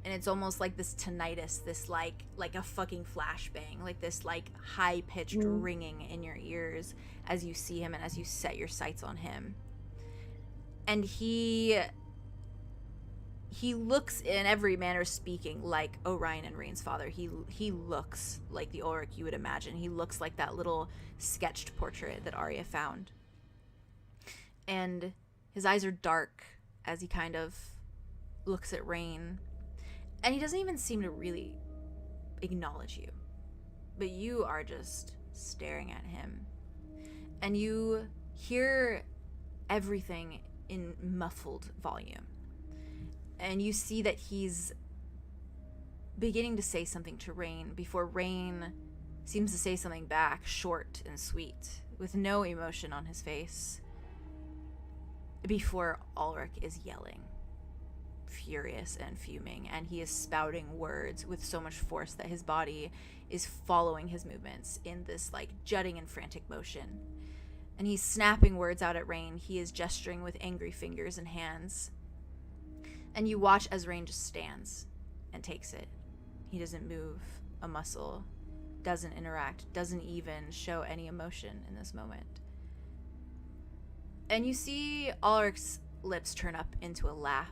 And it's almost like this tinnitus, this like a fucking flashbang, like this like high-pitched ringing in your ears as you see him and as you set your sights on him. And he looks, in every manner speaking, like Orion and Rain's father. He looks like the Ulrich you would imagine. He looks like that little sketched portrait that Arya found. And his eyes are dark as he kind of looks at Rain. And he doesn't even seem to really acknowledge you. But you are just staring at him. And you hear everything in muffled volume. And you see that he's beginning to say something to Rain before Rain seems to say something back, short and sweet, with no emotion on his face, before Ulrich is yelling, furious and fuming, and he is spouting words with so much force that his body is following his movements in this like jutting and frantic motion. And he's snapping words out at Rain. He is gesturing with angry fingers and hands. And you watch as Rain just stands and takes it. He doesn't move a muscle, doesn't interact, doesn't even show any emotion in this moment. And you see Ulrich's lips turn up into a laugh,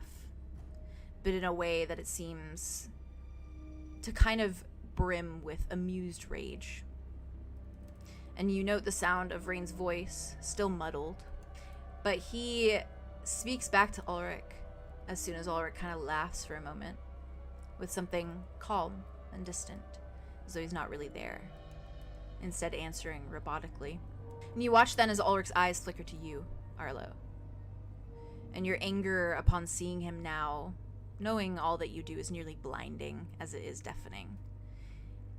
but in a way that it seems to kind of brim with amused rage. And you note the sound of Rain's voice, still muddled, but he speaks back to Ulrich as soon as Ulrich kind of laughs for a moment, with something calm and distant, as though he's not really there, instead answering robotically. And you watch then as Ulrich's eyes flicker to you, Arlo. And your anger upon seeing him now, knowing all that you do, is nearly blinding as it is deafening.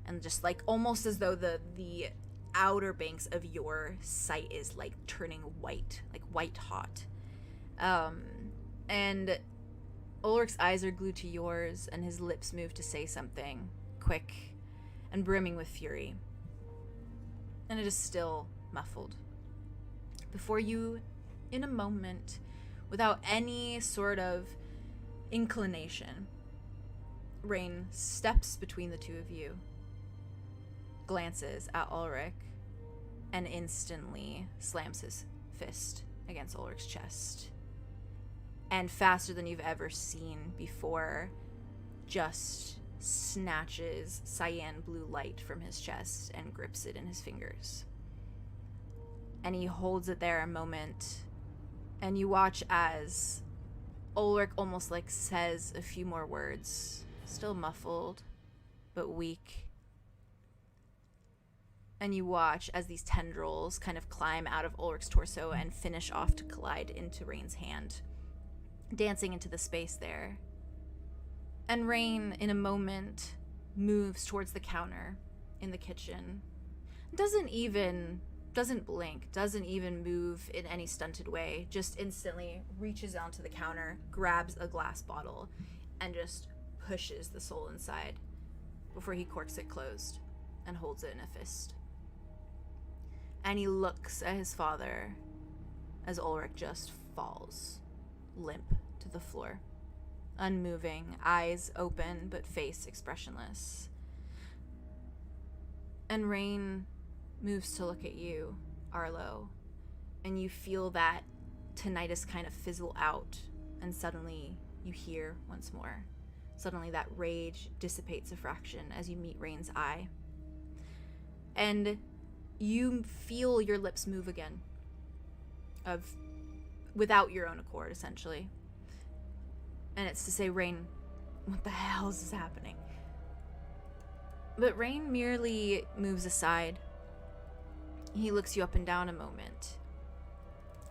And just like almost as though the outer banks of your sight is like turning white, like white hot. And Ulrich's eyes are glued to yours, and his lips move to say something, quick and brimming with fury. And it is still muffled. Before you, in a moment, without any sort of inclination, Rain steps between the two of you, glances at Ulrich, and instantly slams his fist against Ulrich's chest. And faster than you've ever seen before, just snatches cyan blue light from his chest and grips it in his fingers. And he holds it there a moment And you watch as Ulrich almost like says a few more words, still muffled, but weak. And you watch as these tendrils kind of climb out of Ulrich's torso and finish off to collide into Rain's hand, dancing into the space there. And Rain, in a moment, moves towards the counter in the kitchen. Doesn't blink, doesn't even move in any stunted way, just instantly reaches onto the counter, grabs a glass bottle, and just pushes the soul inside before he corks it closed and holds it in a fist. And he looks at his father as Ulrich just falls, limp, to the floor, unmoving, eyes open but face expressionless. And Rain moves to look at you, Arlow, and you feel that tinnitus kind of fizzle out, and suddenly you hear once more. Suddenly that rage dissipates a fraction as you meet Rain's eye. And you feel your lips move again, without your own accord, essentially. And it's to say, Rain, what the hell is happening? But Rain merely moves aside. He looks you up and down a moment,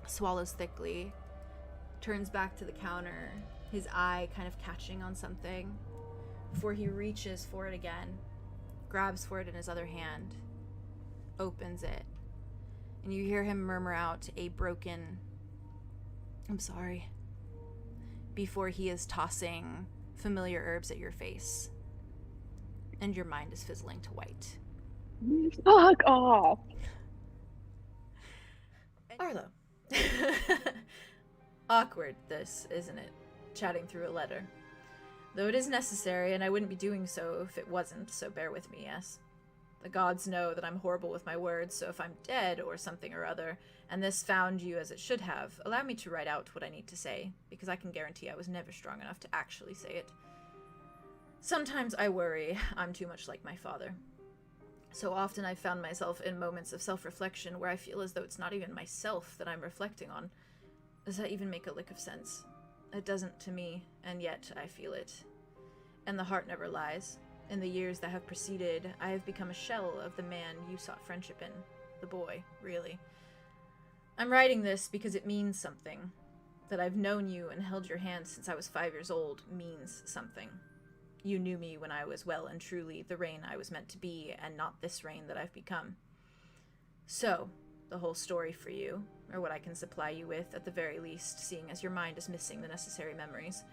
swallows thickly, turns back to the counter, his eye kind of catching on something, before he reaches for it again, grabs for it in his other hand, opens it, and you hear him murmur out a broken, "I'm sorry," before he is tossing familiar herbs at your face, and your mind is fizzling to white. Fuck off. Arlow. Awkward, this, isn't it? Chatting through a letter. Though it is necessary, and I wouldn't be doing so if it wasn't, so bear with me, yes? The gods know that I'm horrible with my words, so if I'm dead or something or other, and this found you as it should have, allow me to write out what I need to say, because I can guarantee I was never strong enough to actually say it. Sometimes I worry I'm too much like my father. So often I've found myself in moments of self-reflection where I feel as though it's not even myself that I'm reflecting on. Does that even make a lick of sense? It doesn't to me, and yet I feel it. And the heart never lies. In the years that have preceded, I have become a shell of the man you sought friendship in. The boy, really. I'm writing this because it means something. That I've known you and held your hand since I was 5 years old means something. You knew me when I was well and truly the Rain I was meant to be, and not this Rain that I've become. So, the whole story for you, or what I can supply you with at the very least, seeing as your mind is missing the necessary memories.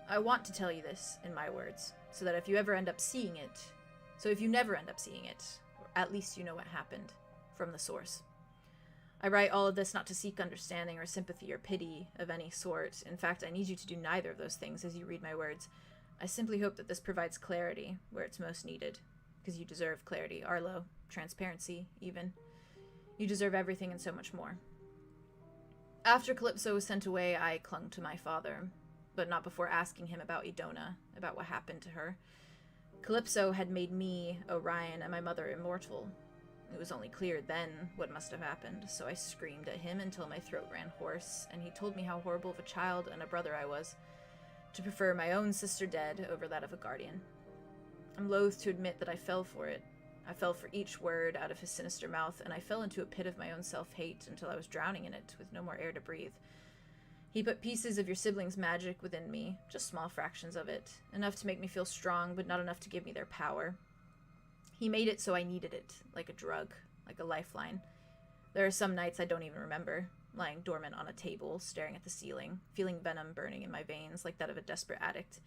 I want to tell you this in my words, so that if you ever end up seeing it, so if you never end up seeing it, or at least you know what happened from the source. I write all of this not to seek understanding or sympathy or pity of any sort. In fact, I need you to do neither of those things as you read my words. I simply hope that this provides clarity where it's most needed, because you deserve clarity, Arlow, transparency, even. You deserve everything and so much more. After Calypso was sent away, I clung to my father, but not before asking him about Idona, about what happened to her. Calypso had made me, Orion, and my mother immortal. It was only clear then what must have happened, so I screamed at him until my throat ran hoarse, and he told me how horrible of a child and a brother I was, to prefer my own sister dead over that of a guardian. I'm loath to admit that I fell for it. I fell for each word out of his sinister mouth, and I fell into a pit of my own self-hate until I was drowning in it, with no more air to breathe. He put pieces of your siblings' magic within me, just small fractions of it, enough to make me feel strong, but not enough to give me their power. He made it so I needed it, like a drug, like a lifeline. There are some nights I don't even remember, lying dormant on a table, staring at the ceiling, feeling venom burning in my veins like that of a desperate addict.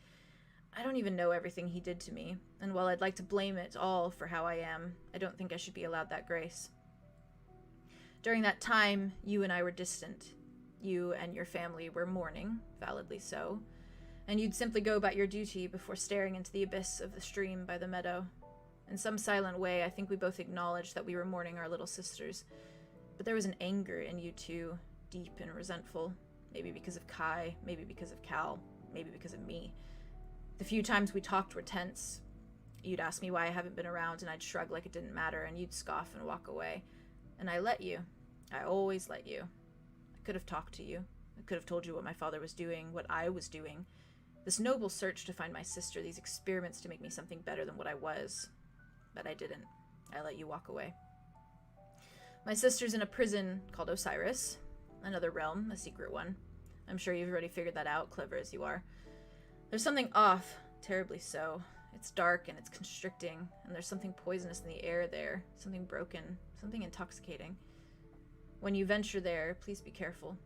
I don't even know everything he did to me, and while I'd like to blame it all for how I am, I don't think I should be allowed that grace. During that time, you and I were distant. You and your family were mourning, validly so, and you'd simply go about your duty before staring into the abyss of the stream by the meadow. In some silent way, I think we both acknowledged that we were mourning our little sisters. But there was an anger in you two, deep and resentful. Maybe because of Kai, maybe because of Cal, maybe because of me. The few times we talked were tense. You'd ask me why I haven't been around, and I'd shrug like it didn't matter, and you'd scoff and walk away. And I let you. I always let you. I could have talked to you. I could have told you what my father was doing, what I was doing. This noble search to find my sister, these experiments to make me something better than what I was. But I didn't. I let you walk away. My sister's in a prison called Osiris. Another realm, a secret one. I'm sure you've already figured that out, clever as you are. There's something off, terribly so. It's dark and it's constricting, and there's something poisonous in the air there, something broken, something intoxicating. When you venture there, please be careful.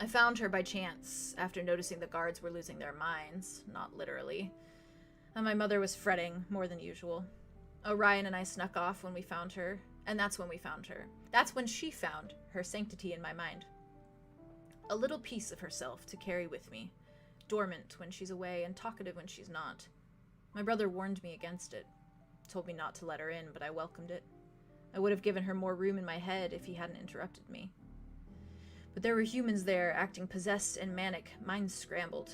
I found her by chance, after noticing the guards were losing their minds, not literally. And my mother was fretting more than usual. Orion and I snuck off when we found her, and that's when we found her. That's when she found her sanctity in my mind. A little piece of herself to carry with me, dormant when she's away and talkative when she's not. My brother warned me against it, told me not to let her in, but I welcomed it. I would have given her more room in my head if he hadn't interrupted me. But there were humans there, acting possessed and manic, minds scrambled.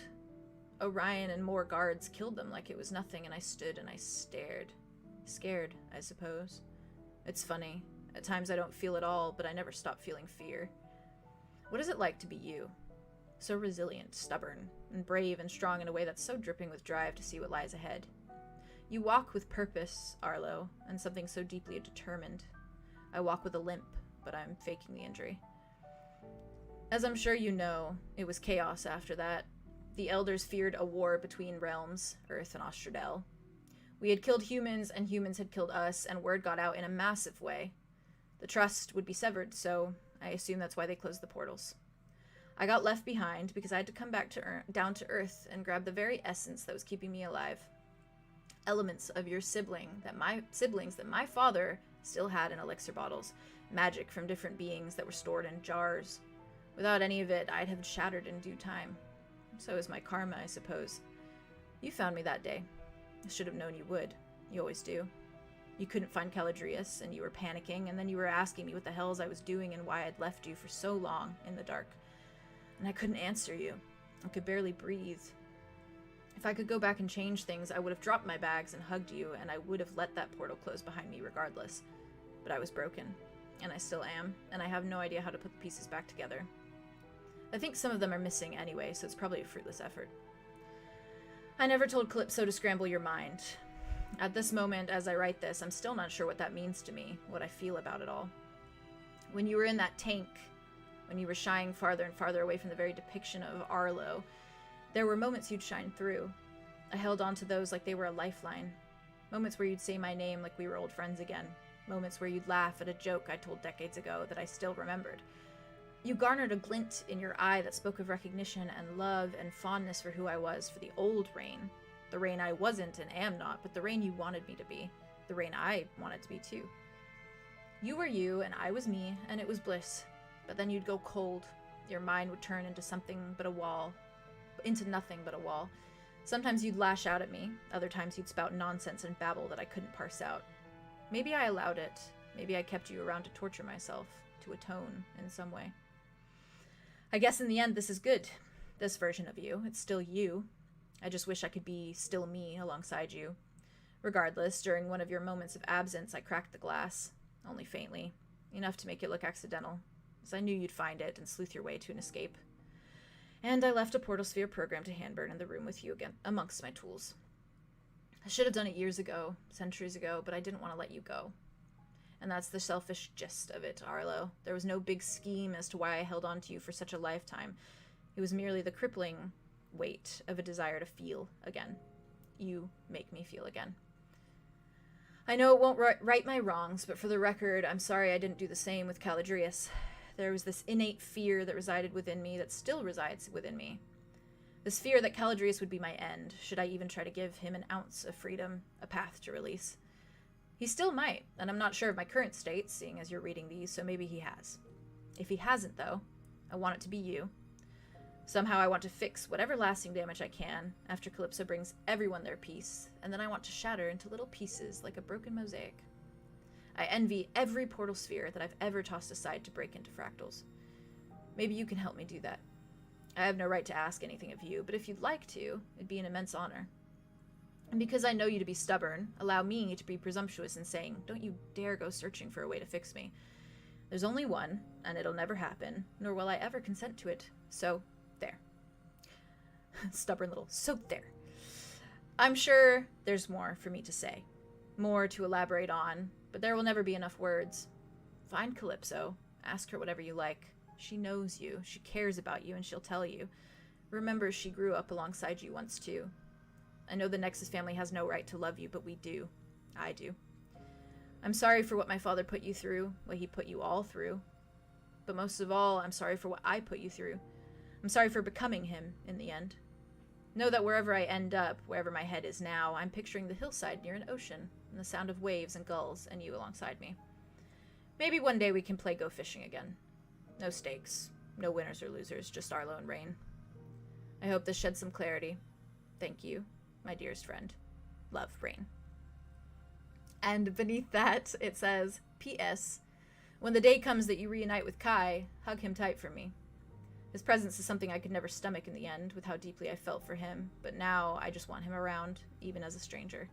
Orion and more guards killed them like it was nothing, and I stood and I stared. Scared, I suppose. It's funny. At times I don't feel it all, but I never stop feeling fear. What is it like to be you? So resilient, stubborn, and brave and strong in a way that's so dripping with drive to see what lies ahead. You walk with purpose, Arlow, and something so deeply determined. I walk with a limp, but I'm faking the injury. As I'm sure you know, it was chaos after that. The elders feared a war between realms, Earth and 𝑎ustradel. We had killed humans, and humans had killed us, and word got out in a massive way. The trust would be severed, so I assume that's why they closed the portals. I got left behind because I had to come back to down to Earth and grab the very essence that was keeping me alive. Elements of your siblings that my father still had in elixir bottles, magic from different beings that were stored in jars. Without any of it, I'd have shattered in due time. So is my karma, I suppose. You found me that day. I should have known you would. You always do. You couldn't find 𝐂𝐻𝐪ius, and you were panicking, and then you were asking me what the hells I was doing and why I'd left you for so long in the dark. And I couldn't answer you. I could barely breathe. If I could go back and change things, I would have dropped my bags and hugged you, and I would have let that portal close behind me regardless. But I was broken, and I still am, and I have no idea how to put the pieces back together. I think some of them are missing anyway, so it's probably a fruitless effort. I never told Calypso to scramble your mind. At this moment, as I write this, I'm still not sure what that means to me, what I feel about it all. When you were in that tank, when you were shying farther and farther away from the very depiction of Arlow, there were moments you'd shine through. I held on to those like they were a lifeline. Moments where you'd say my name like we were old friends again. Moments where you'd laugh at a joke I told decades ago that I still remembered. You garnered a glint in your eye that spoke of recognition and love and fondness for who I was, for the old Rain. The Rain I wasn't and am not, but the Rain you wanted me to be. The Rain I wanted to be too. You were you, and I was me, and it was bliss. But then you'd go cold. Your mind would turn into something but a wall. Into nothing but a wall. Sometimes you'd lash out at me. Other times you'd spout nonsense and babble that I couldn't parse out. Maybe I allowed it. Maybe I kept you around to torture myself, to atone in some way. I guess in the end this is good. This version of you. It's still you. I just wish I could be still me alongside you. Regardless, during one of your moments of absence, I cracked the glass. Only faintly. Enough to make it look accidental. As I knew you'd find it and sleuth your way to an escape. And I left a portal sphere program to handburn in the room with you again, amongst my tools. I should have done it years ago, centuries ago, but I didn't want to let you go. And that's the selfish gist of it, Arlow. There was no big scheme as to why I held on to you for such a lifetime. It was merely the crippling weight of a desire to feel again. You make me feel again. I know it won't right my wrongs, but for the record, I'm sorry I didn't do the same with 𝐂𝐻𝐪ius. There was this innate fear that resided within me that still resides within me. This fear that 𝐂𝐻𝐪ius would be my end, should I even try to give him an ounce of freedom, a path to release. He still might, and I'm not sure of my current state, seeing as you're reading these, so maybe he has. If he hasn't, though, I want it to be you. Somehow I want to fix whatever lasting damage I can, after Calypso brings everyone their piece, and then I want to shatter into little pieces like a broken mosaic. I envy every portal sphere that I've ever tossed aside to break into fractals. Maybe you can help me do that. I have no right to ask anything of you, but if you'd like to, it'd be an immense honor. And because I know you to be stubborn, allow me to be presumptuous in saying, don't you dare go searching for a way to fix me. There's only one, and it'll never happen, nor will I ever consent to it. So, there. Stubborn little, so there. I'm sure there's more for me to say, more to elaborate on, but there will never be enough words. Find Calypso, ask her whatever you like. She knows you, she cares about you, and she'll tell you. Remember, she grew up alongside you once too. I know the Nexus family has no right to love you, but we do. I do. I'm sorry for what my father put you through, what he put you all through. But most of all, I'm sorry for what I put you through. I'm sorry for becoming him, in the end. Know that wherever I end up, wherever my head is now, I'm picturing the hillside near an ocean, and the sound of waves and gulls, and you alongside me. Maybe one day we can play go fishing again. No stakes, no winners or losers, just Arlow and Rain. I hope this sheds some clarity. Thank you, my dearest friend. Love, Rain. And beneath that, it says, P.S. When the day comes that you reunite with Kai, hug him tight for me. His presence is something I could never stomach in the end, with how deeply I felt for him, but now I just want him around, even as a stranger.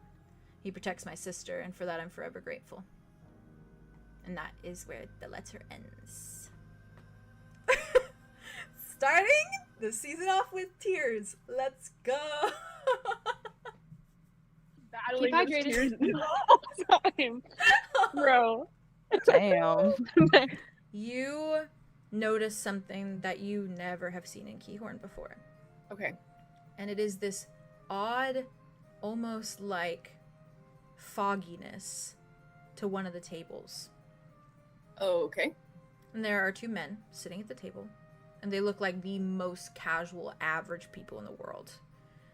He protects my sister, and for that I'm forever grateful. And that is where the letter ends. Starting the season off with tears. Let's go! Battling Keep those hydrated. tears all the time. Bro. Damn. You notice something that you never have seen in 𝐄𝐲𝐬𝐬 before. Okay. And it is this odd, almost like fogginess to one of the tables. Oh, okay. And there are two men sitting at the table, and they look like the most casual, average people in the world.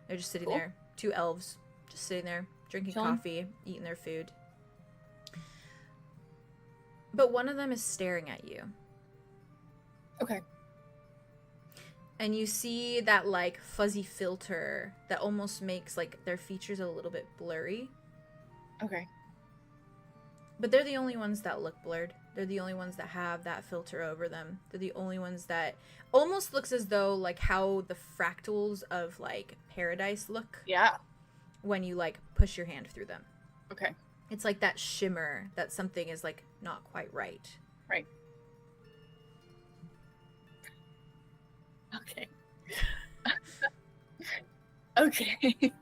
They're just sitting Cool. there, two elves, just sitting there, drinking Chilling. coffee, eating their food. But one of them is staring at you. Okay. And you see that, like, fuzzy filter that almost makes, like, their features a little bit blurry. Okay. But they're the only ones that look blurred. They're the only ones that have that filter over them. They're the only ones that almost looks as though, like, how the fractals of, like, paradise look Yeah. when you, like, push your hand through them. Okay. It's like that shimmer that something is, like, not quite right. Right. Okay. Okay.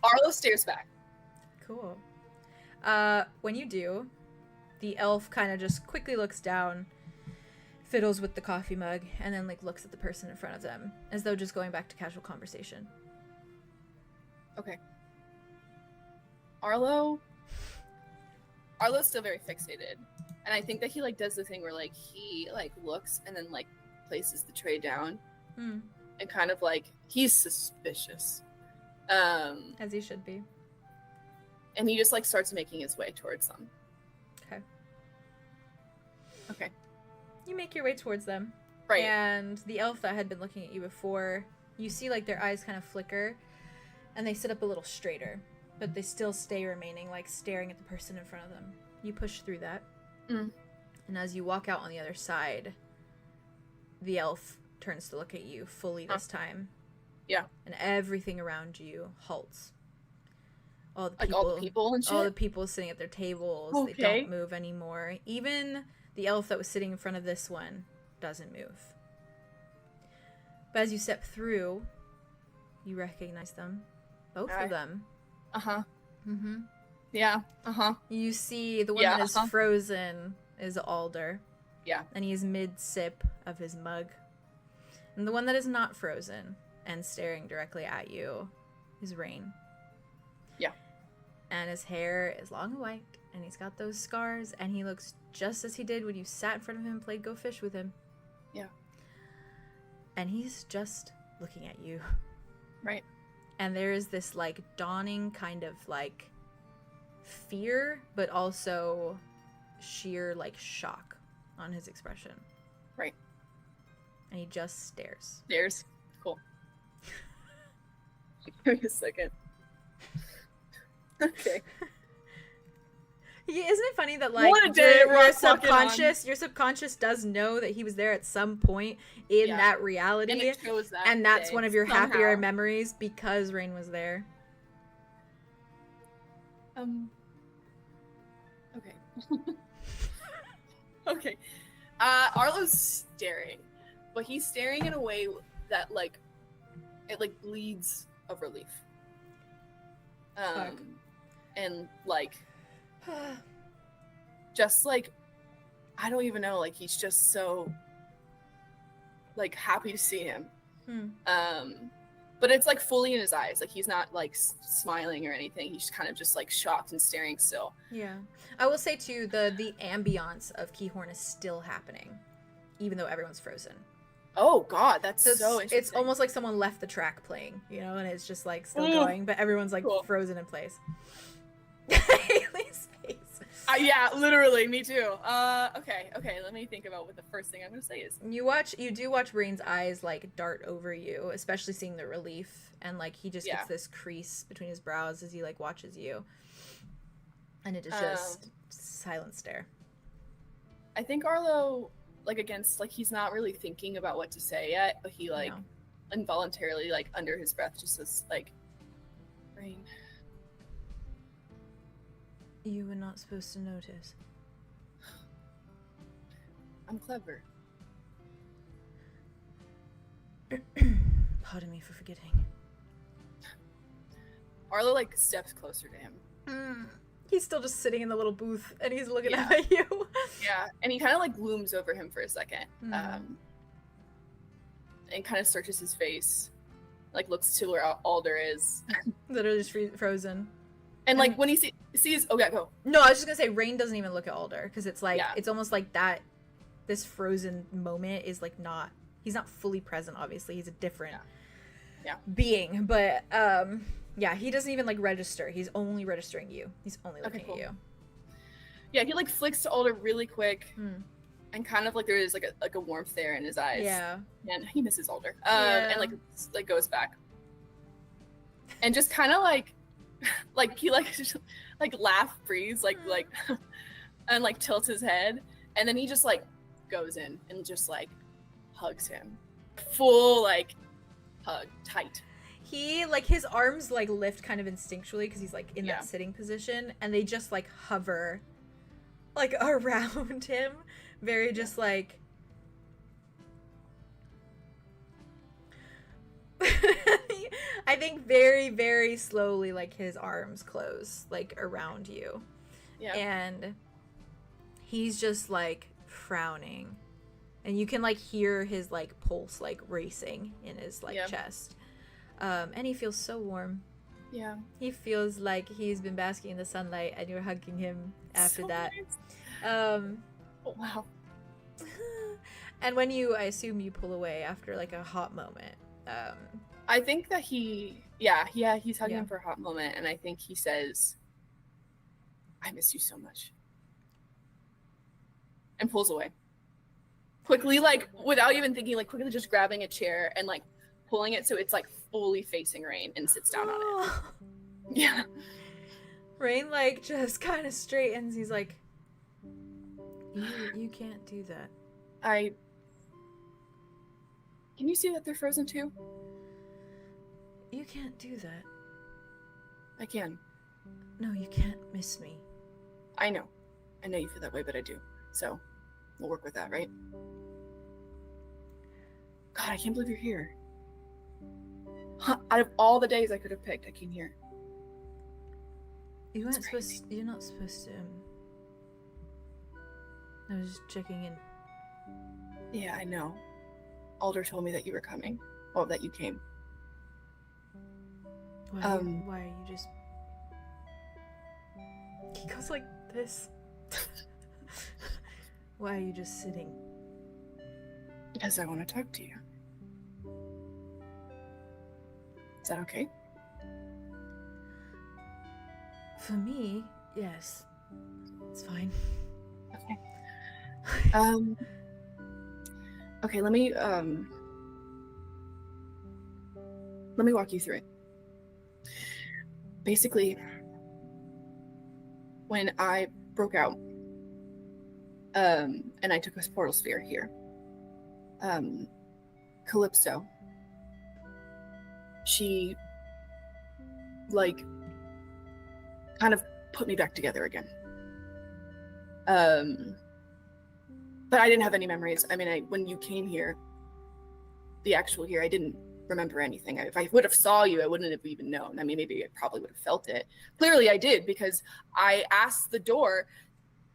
Arlo stares back. Cool. When you do, the elf kind of just quickly looks down, fiddles with the coffee mug, and then, like, looks at the person in front of them, as though just going back to casual conversation. Okay. Arlo's still very fixated. And I think that he, like, does the thing where, like, he, like, looks and then, like, places the tray down. Hmm. And kind of, like, he's suspicious. As he should be. And he just, like, starts making his way towards them. Okay. Okay. You make your way towards them. Right. And the elf that had been looking at you before, you see, like, their eyes kind of flicker, and they sit up a little straighter, but they still stay remaining, like, staring at the person in front of them. You push through that. Mm. And as you walk out on the other side, the elf turns to look at you fully this time. Yeah. And everything around you halts. All the Like, people, all the people and shit? all the people sitting at their tables, they Okay. don't move anymore. Even the elf that was sitting in front of this one doesn't move. But as you step through, you recognize them. Both Alright. of them. Uh-huh. Mm-hmm. Yeah. Uh-huh. You see the one Yeah, that is uh-huh. frozen is Alder. Yeah. And he is mid-sip of his mug. And the one that is not frozen and staring directly at you is Rain. Yeah. And his hair is long and white, and he's got those scars, and he looks just as he did when you sat in front of him and played Go Fish with him. Yeah. And he's just looking at you. Right. And there is this, like, dawning kind of, like, fear, but also sheer, like, shock on his expression. Right. And he just stares. There's cool. Give me a second. Okay. Yeah, isn't it funny that, like, What a day we're fucking your subconscious does know that he was there at some point in Yeah. that reality, And it shows that and that's day, one of your somehow. happier memories because Rain was there. Okay. Okay. Arlo's staring, but he's staring in a way that like it like bleeds of relief. And like just like I don't even know, like he's just so like happy to see him. But it's like fully in his eyes, like he's not like smiling or anything. He's kind of just like shocked and staring still. Yeah, I will say too, the ambiance of 𝐄𝐲𝐬𝐬 is still happening, even though everyone's frozen. Oh God, that's so interesting. It's almost like someone left the track playing, you know, and it's just like still going, but everyone's like frozen in place. Haley's face. Yeah, literally, me too. Okay, let me think about what the first thing I'm gonna say is. You do watch Rain's eyes like dart over you, especially seeing the relief, and like he just gets this crease between his brows as he like watches you, and it is just silent stare. I think Arlo, like against, like he's not really thinking about what to say yet, but he like involuntarily, like under his breath, just says like, Rain. You were not supposed to notice. I'm clever. Pardon me for forgetting. Arlo like steps closer to him. He's still just sitting in the little booth and he's looking at you. Yeah, and he kind of like looms over him for a second, and kind of searches his face, like looks to where Alder is. Literally just frozen. And like when he sees, oh yeah, go. No, I was just gonna say Rain doesn't even look at Alder because it's like it's almost like that. This frozen moment is like not. He's not fully present. Obviously, he's a different being. But he doesn't even like register. He's only registering you. He's only looking at you. Yeah, he like flicks to Alder really quick, and kind of like there is like a warmth there in his eyes. Yeah, and he misses Alder. And like goes back, and just kind of like he like laugh breathes like and like tilts his head, and then he just like goes in and just like hugs him, full like hug, tight. He like his arms like lift kind of instinctually because he's like in that sitting position, and they just like hover like around him, very just like I think very, very slowly, like his arms close like around you. Yeah. And he's just like frowning. And you can like hear his like pulse like racing in his like chest. And he feels so warm. Yeah. He feels like he's been basking in the sunlight and you're hugging him after so that. Nice. Oh, wow. And when I assume you pull away after like a hot moment. I think that he's hugging him for a hot moment, and I think he says, I miss you so much. And pulls away. Quickly, like, without even thinking, like, quickly just grabbing a chair and, like, pulling it so it's, like, fully facing Rain and sits down on it. Yeah. Rain, like, just kind of straightens. He's like, you can't do that. Can you see that they're frozen too? You can't do that. I can. No, you can't miss me. I know you feel that way, but I do. So, we'll work with that, right? God, I can't believe you're here. Out of all the days I could have picked, I came here. You're not supposed to. I was just checking in. Yeah, I know. Alder told me that you were coming. Or that you came. Why are you just... He goes like this. Why are you just sitting? Because I want to talk to you. Is that okay? For me, yes. It's fine. Okay. Okay, let me walk you through it. Basically, when I broke out, and I took a portal sphere here, Calypso, she, like, kind of put me back together again. But I didn't have any memories. I mean, when you came here, the actual here, I didn't remember anything. If I would have saw you, I wouldn't have even known. I mean, maybe I probably would have felt it. Clearly I did, because I asked the door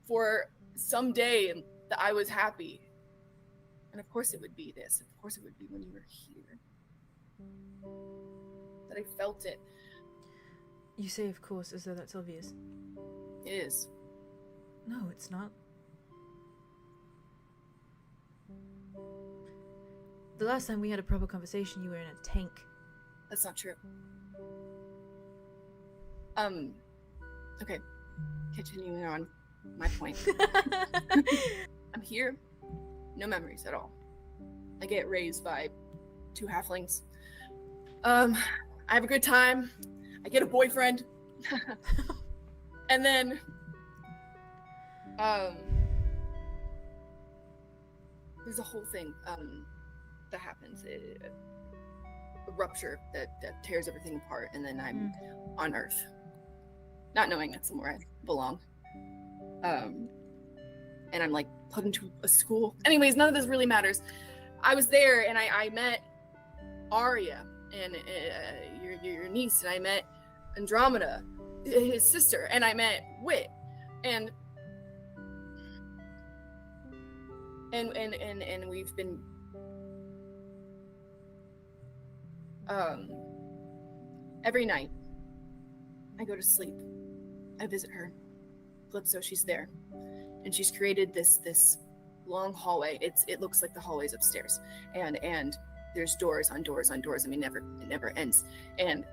for some day that I was happy. And of course it would be this. Of course it would be when you were here. That I felt it. You say of course as though that's obvious. It is. No, it's not. The last time we had a proper conversation, you were in a tank. That's not true. Okay. Continuing on my point. I'm here. No memories at all. I get raised by 2 halflings. I have a good time. I get a boyfriend. And then, there's a whole thing, that happens. A rupture that tears everything apart, and then I'm on Earth. Not knowing that's somewhere I belong. And I'm like put into a school. Anyways, none of this really matters. I was there and I met Arya and your niece, and I met Andromeda, his sister, and I met Wit, and we've been every night I go to sleep, I visit her. Calypso, she's there, and she's created this long hallway. It looks like the hallways upstairs, and there's doors on doors on doors. I mean, it never ends. And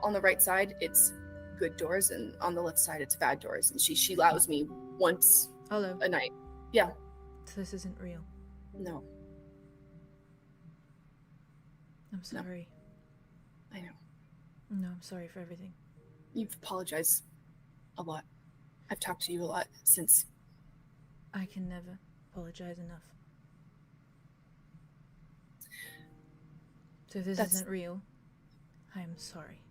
on the right side, it's good doors, and on the left side, it's bad doors. And she allows me once a night. Yeah. So this isn't real. No. I'm sorry. No. I know. No, I'm sorry for everything. You've apologized a lot. I've talked to you a lot since. I can never apologize enough. So if this isn't real, I am sorry.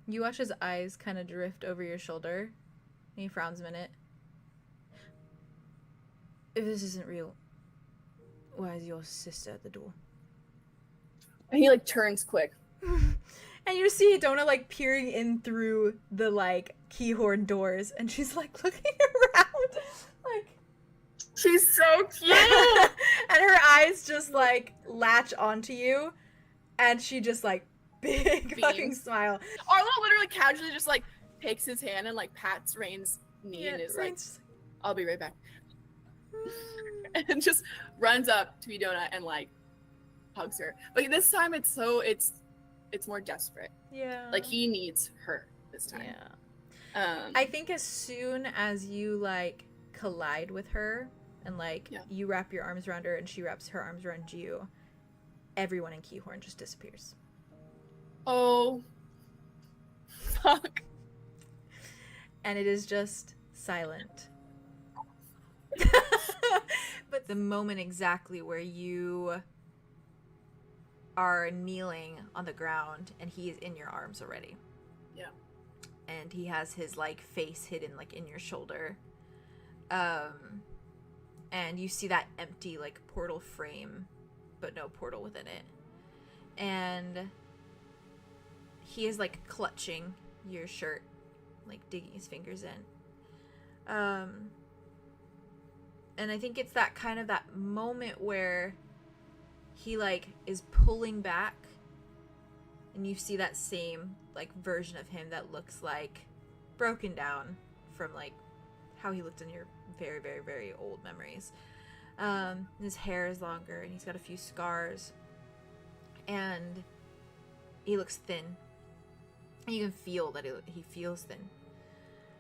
You watch his eyes kind of drift over your shoulder, and he frowns a minute. If this isn't real, why is your sister at the door? And he like turns quick. And you see Donna like peering in through the like keyhorn doors, and she's like looking around, like she's so cute. And her eyes just like latch onto you, and she just like big fucking smile. Arlo literally casually just like takes his hand and like pats Rain's knee and is like, "I'll be right back," and just runs up to Idona and like hugs her. But this time it's more desperate. Yeah. Like he needs her this time. Yeah. I think as soon as you like collide with her and like you wrap your arms around her and she wraps her arms around you, everyone in Keyhorn just disappears. Oh. Fuck. And it is just silent. But the moment exactly where you are kneeling on the ground and he is in your arms already. Yeah. And he has his like face hidden like in your shoulder. And you see that empty like portal frame, but no portal within it. And he is like clutching your shirt, like digging his fingers in. And I think it's that kind of that moment where he like is pulling back, and you see that same like version of him that looks like broken down from like how he looked in your very, very, very old memories. His hair is longer and he's got a few scars, and he looks thin, and you can feel that he feels thin.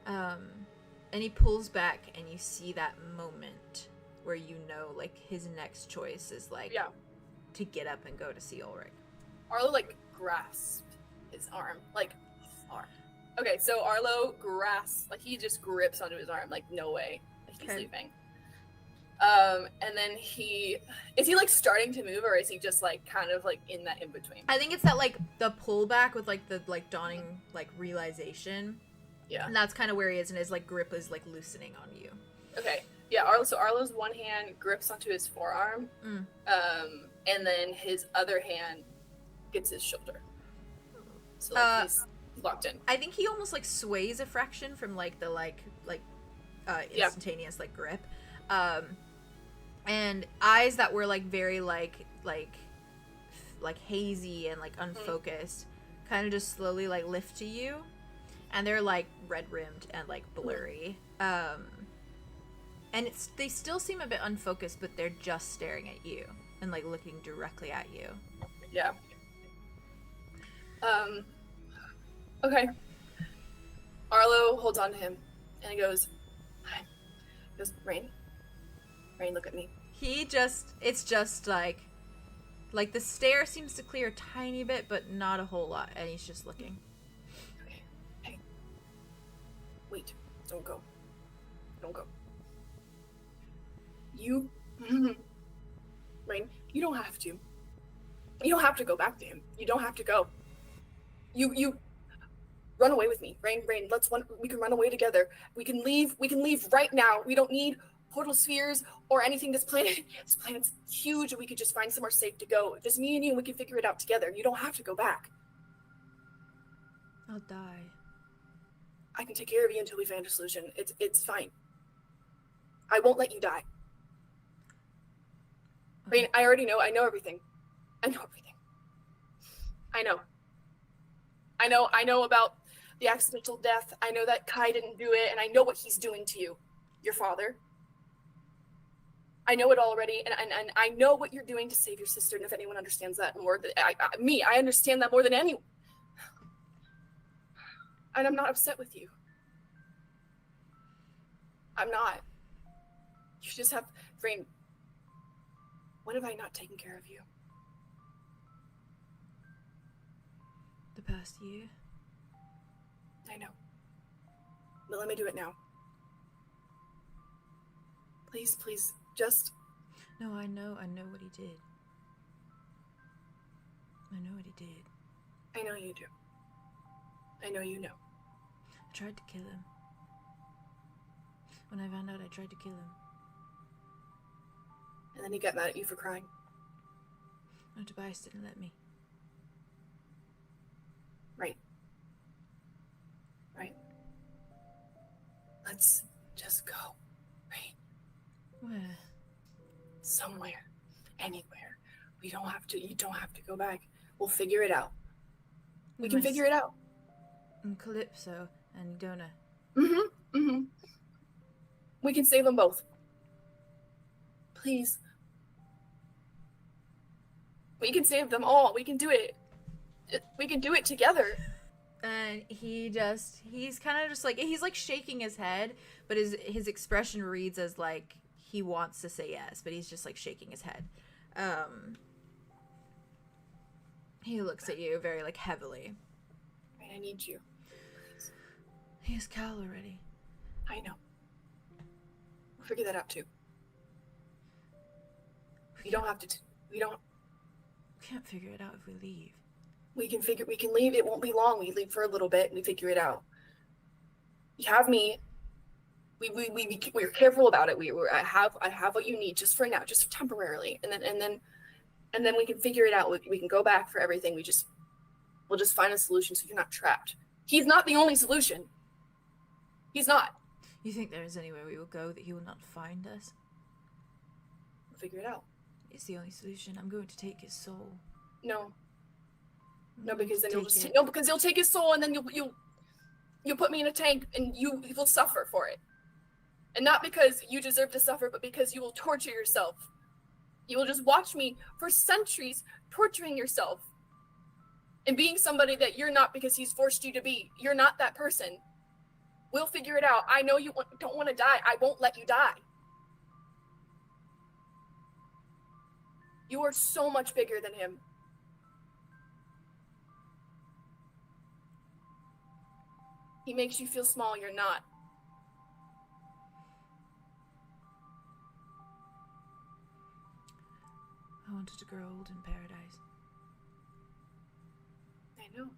And he pulls back, and you see that moment where you know like his next choice is like to get up and go to see Ulrich. Arlo like grasped his arm, like arm. Okay, so Arlo grasps, like he just grips onto his arm, like no way, like he's leaving. And then is he like starting to move, or is he just like kind of like in that in between? I think it's that like the pullback with like the like dawning like realization, Yeah. And that's kind of where he is, and his like grip is like loosening on you. Okay. Yeah, Arlo's one hand grips onto his forearm, and then his other hand gets his shoulder. So like, he's locked in. I think he almost like sways a fraction from like the instantaneous like grip, and eyes that were like very like hazy and like unfocused, kind of just slowly like lift to you, and they're like red rimmed and like blurry. And they still seem a bit unfocused, but they're just staring at you and like looking directly at you. Yeah. Okay. Arlo holds on to him, and he goes, "Hi." He goes, Rain, look at me. It's just like the stare seems to clear a tiny bit, but not a whole lot, and he's just looking. Okay. Hey. Wait. Don't go. You, Rain, you don't have to. You don't have to go back to him. You don't have to go. You run away with me. Rain, we can run away together. We can leave right now. We don't need portal spheres or anything. This planet's huge, and we could just find somewhere safe to go. Just me and you, and we can figure it out together. You don't have to go back. I'll die. I can take care of you until we find a solution. It's fine. I won't let you die. Rain, I already know. I know everything. I know about the accidental death. I know that Kai didn't do it, and I know what he's doing to you, your father. I know it already, and I know what you're doing to save your sister, and if anyone understands that more, I understand that more than anyone. And I'm not upset with you. I'm not. You just have, Rain, when have I not taken care of you? The past year. I know. But let me do it now. Please, just... No, I know what he did. I know what he did. I know you do. I know you know. I tried to kill him. When I found out, I tried to kill him. And then he got mad at you for crying. No, Tobias didn't let me. Right. Let's just go. Right? Where? Somewhere. Anywhere. You don't have to go back. We'll figure it out. We can figure it out. And Calypso and Donna. We can save them both. Please. We can save them all. We can do it. We can do it together. And he's kind of just like, he's like shaking his head, but his expression reads as like he wants to say yes, but he's just like shaking his head. He looks at you very like heavily. I need you. He has Cal already. I know. We'll figure that out too. We don't have to. We can't figure it out if we leave. We can leave. It won't be long. We leave for a little bit and we figure it out. You have me. We're careful about it. I have what you need just for now, just temporarily, and then we can figure it out. We can go back for everything. We'll just find a solution so you're not trapped. He's not the only solution. He's not. You think there is anywhere we will go that he will not find us? We'll figure it out. It's the only solution. I'm going to take his soul. No, because then because you'll take his soul and then you'll put me in a tank and you will suffer for it. And not because you deserve to suffer, but because you will torture yourself. You will just watch me for centuries torturing yourself and being somebody that you're not because he's forced you to be. You're not that person. We'll figure it out. I know you don't want to die. I won't let you die. You are so much bigger than him. He makes you feel small. You're not. I wanted to grow old in paradise. I know.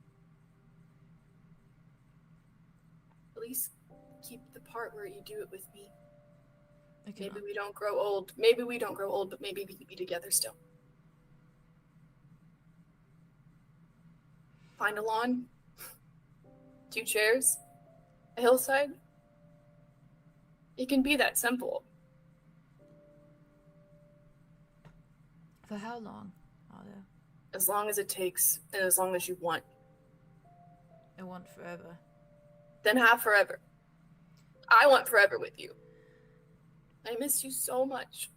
least keep the part where you do it with me. Maybe we don't grow old. Maybe we don't grow old, but maybe we can be together still. Find a lawn, 2 chairs, a hillside. It can be that simple. For how long, Arlo? As long as it takes, and as long as you want. I want forever. Then have forever. I want forever with you. I miss you so much.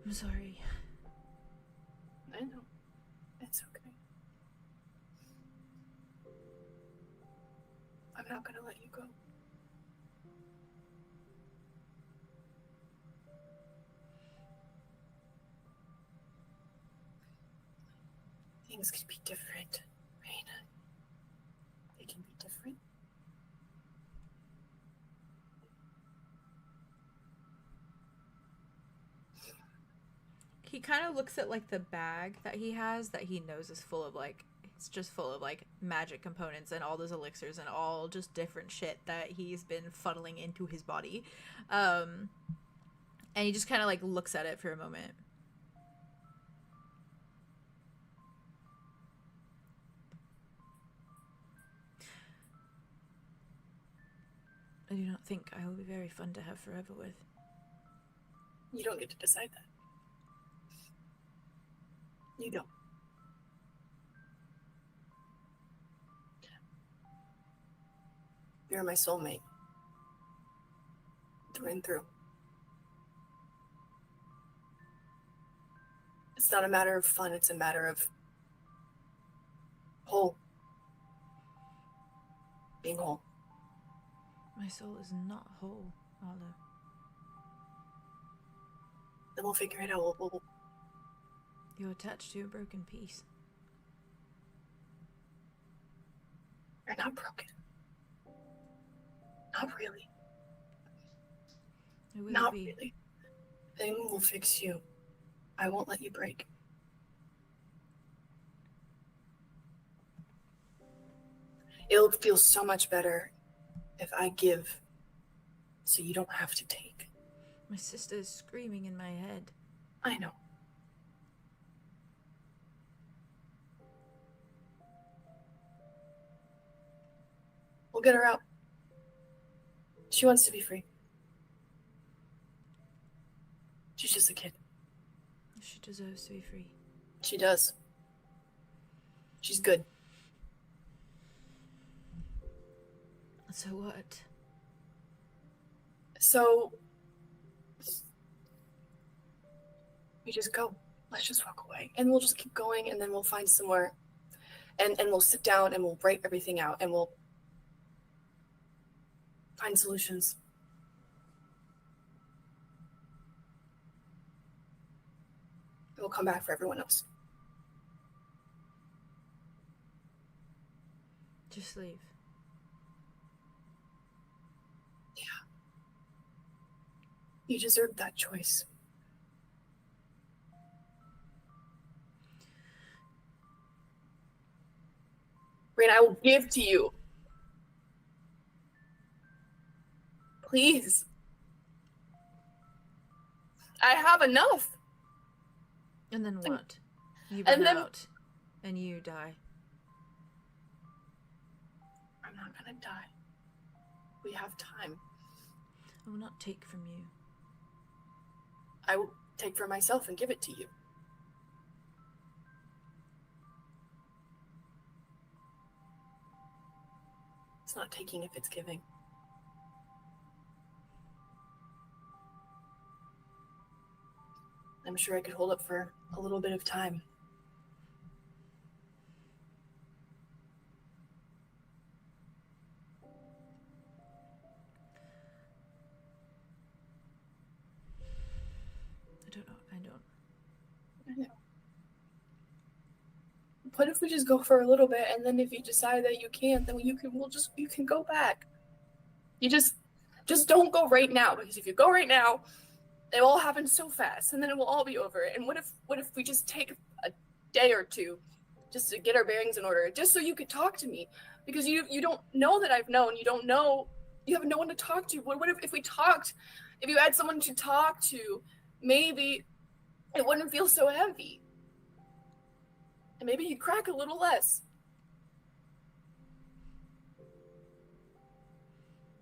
I'm sorry. I know. It's okay. I'm not gonna let you go. Things could be different, Raina. They can be different. He kind of looks at like the bag that he has that he knows is full of like, it's just full of like magic components and all those elixirs and all just different shit that he's been funneling into his body. And he just kind of like looks at it for a moment. I do not think I will be very fun to have forever with. You don't get to decide that. You don't. You're my soulmate. Through and through. It's not a matter of fun, it's a matter of whole. Being whole. My soul is not whole, Arlo. Then we'll figure it out. We'll You're attached to a broken piece. You're not broken. Not really. It will Not be. really. Thing will fix you. I won't let you break. It'll feel so much better if I give so you don't have to take. My sister is screaming in my head. I know. We'll get her out. She wants to be free. She's just a kid. She deserves to be free. She does. She's good. So what? So we just go. Let's just walk away. And we'll just keep going, and then we'll find somewhere. And we'll sit down and we'll write everything out, and we'll find solutions. And we'll come back for everyone else. Just leave. Yeah. You deserve that choice. Rain, I will give to you. Please. I have enough. And then what? You and burn then- out. And you die. I'm not gonna die. We have time. I will not take from you. I will take for myself and give it to you. It's not taking if it's giving. I'm sure I could hold up for a little bit of time. I know. What if we just go for a little bit, and then if you decide that you can't, then you can go back. You just don't go right now, because if you go right now, it will all happen so fast, and then it will all be over. And what if we just take a day or two just to get our bearings in order, just so you could talk to me, because you don't know that I've known. You don't know. You have no one to talk to. What if we talked? If you had someone to talk to, maybe it wouldn't feel so heavy, and maybe you'd crack a little less.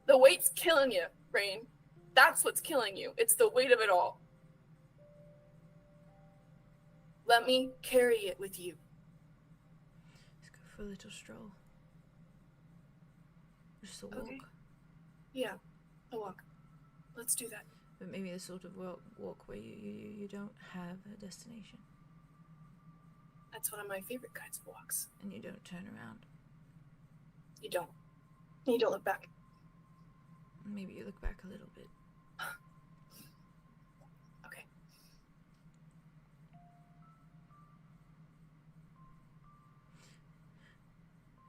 The weight's killing you, Rain. That's what's killing you. It's the weight of it all. Let me carry it with you. Let's go for a little stroll. Just a walk. Okay. Yeah, a walk. Let's do that. But maybe the sort of walk where you don't have a destination. That's one of my favorite kinds of walks. And you don't turn around. You don't. You don't look back. Maybe you look back a little bit. Okay.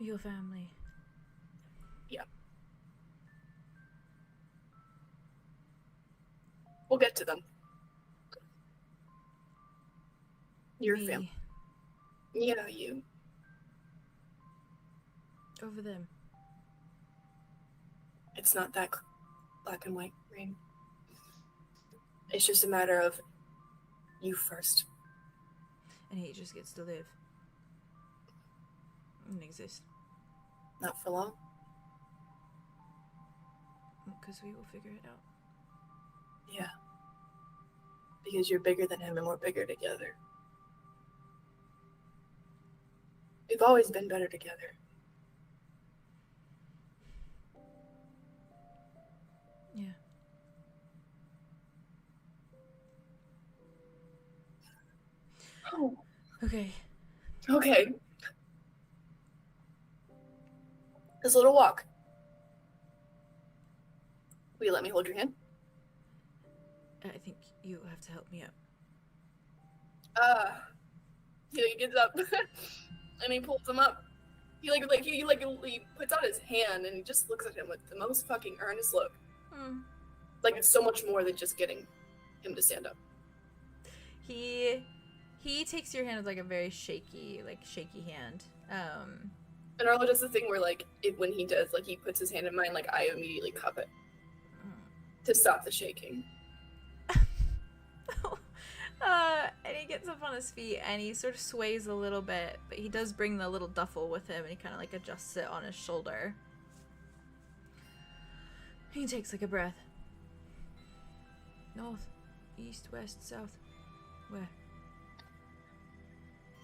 Your family. Yeah. We'll get to them. Your Me. family. Yeah, you. Over them. It's not that black and white, Rain. It's just a matter of you first. And he just gets to live. And exist. Not for long. Because we will figure it out. Yeah. Because you're bigger than him and we're bigger together. We've always been better together. Yeah. Oh. Okay. Okay. This little walk. Will you let me hold your hand? I think you have to help me up. He gets up and he pulls him up. He puts out his hand and he just looks at him with the most fucking earnest look. Like it's so much more than just getting him to stand up. He takes your hand with like a very shaky hand. And Arlo does the thing where when he does, he puts his hand in mine, I immediately cup it to stop the shaking. And he gets up on his feet and he sort of sways a little bit, but he does bring the little duffel with him and he kind of adjusts it on his shoulder. He takes a breath. North, east, west, south. Where?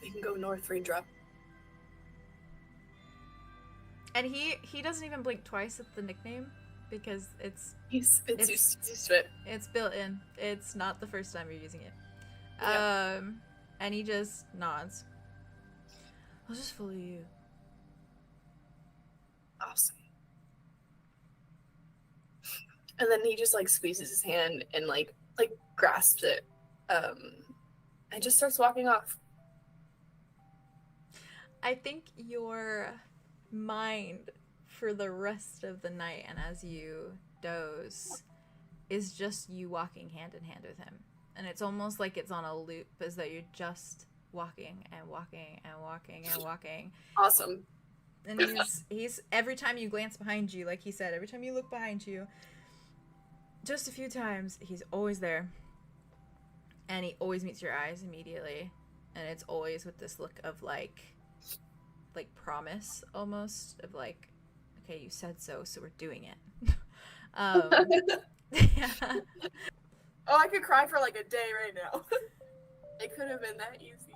We can go north, Raindrop. And he doesn't even blink twice at the nickname because it's He's used to it. It's built in. It's not the first time you're using it. Yep. And he just nods. I'll just follow you. Awesome. And then he just squeezes his hand and grasps it, and just starts walking off. I think your mind for the rest of the night and as you doze is just you walking hand in hand with him. And it's almost like it's on a loop, as though you're just walking and walking and walking and walking. Awesome. And he's every time you glance behind you, like he said, every time you look behind you, just a few times, he's always there. And he always meets your eyes immediately. And it's always with this look of like promise, almost, of okay, you said so we're doing it. Yeah. Oh, I could cry for a day right now. It could have been that easy.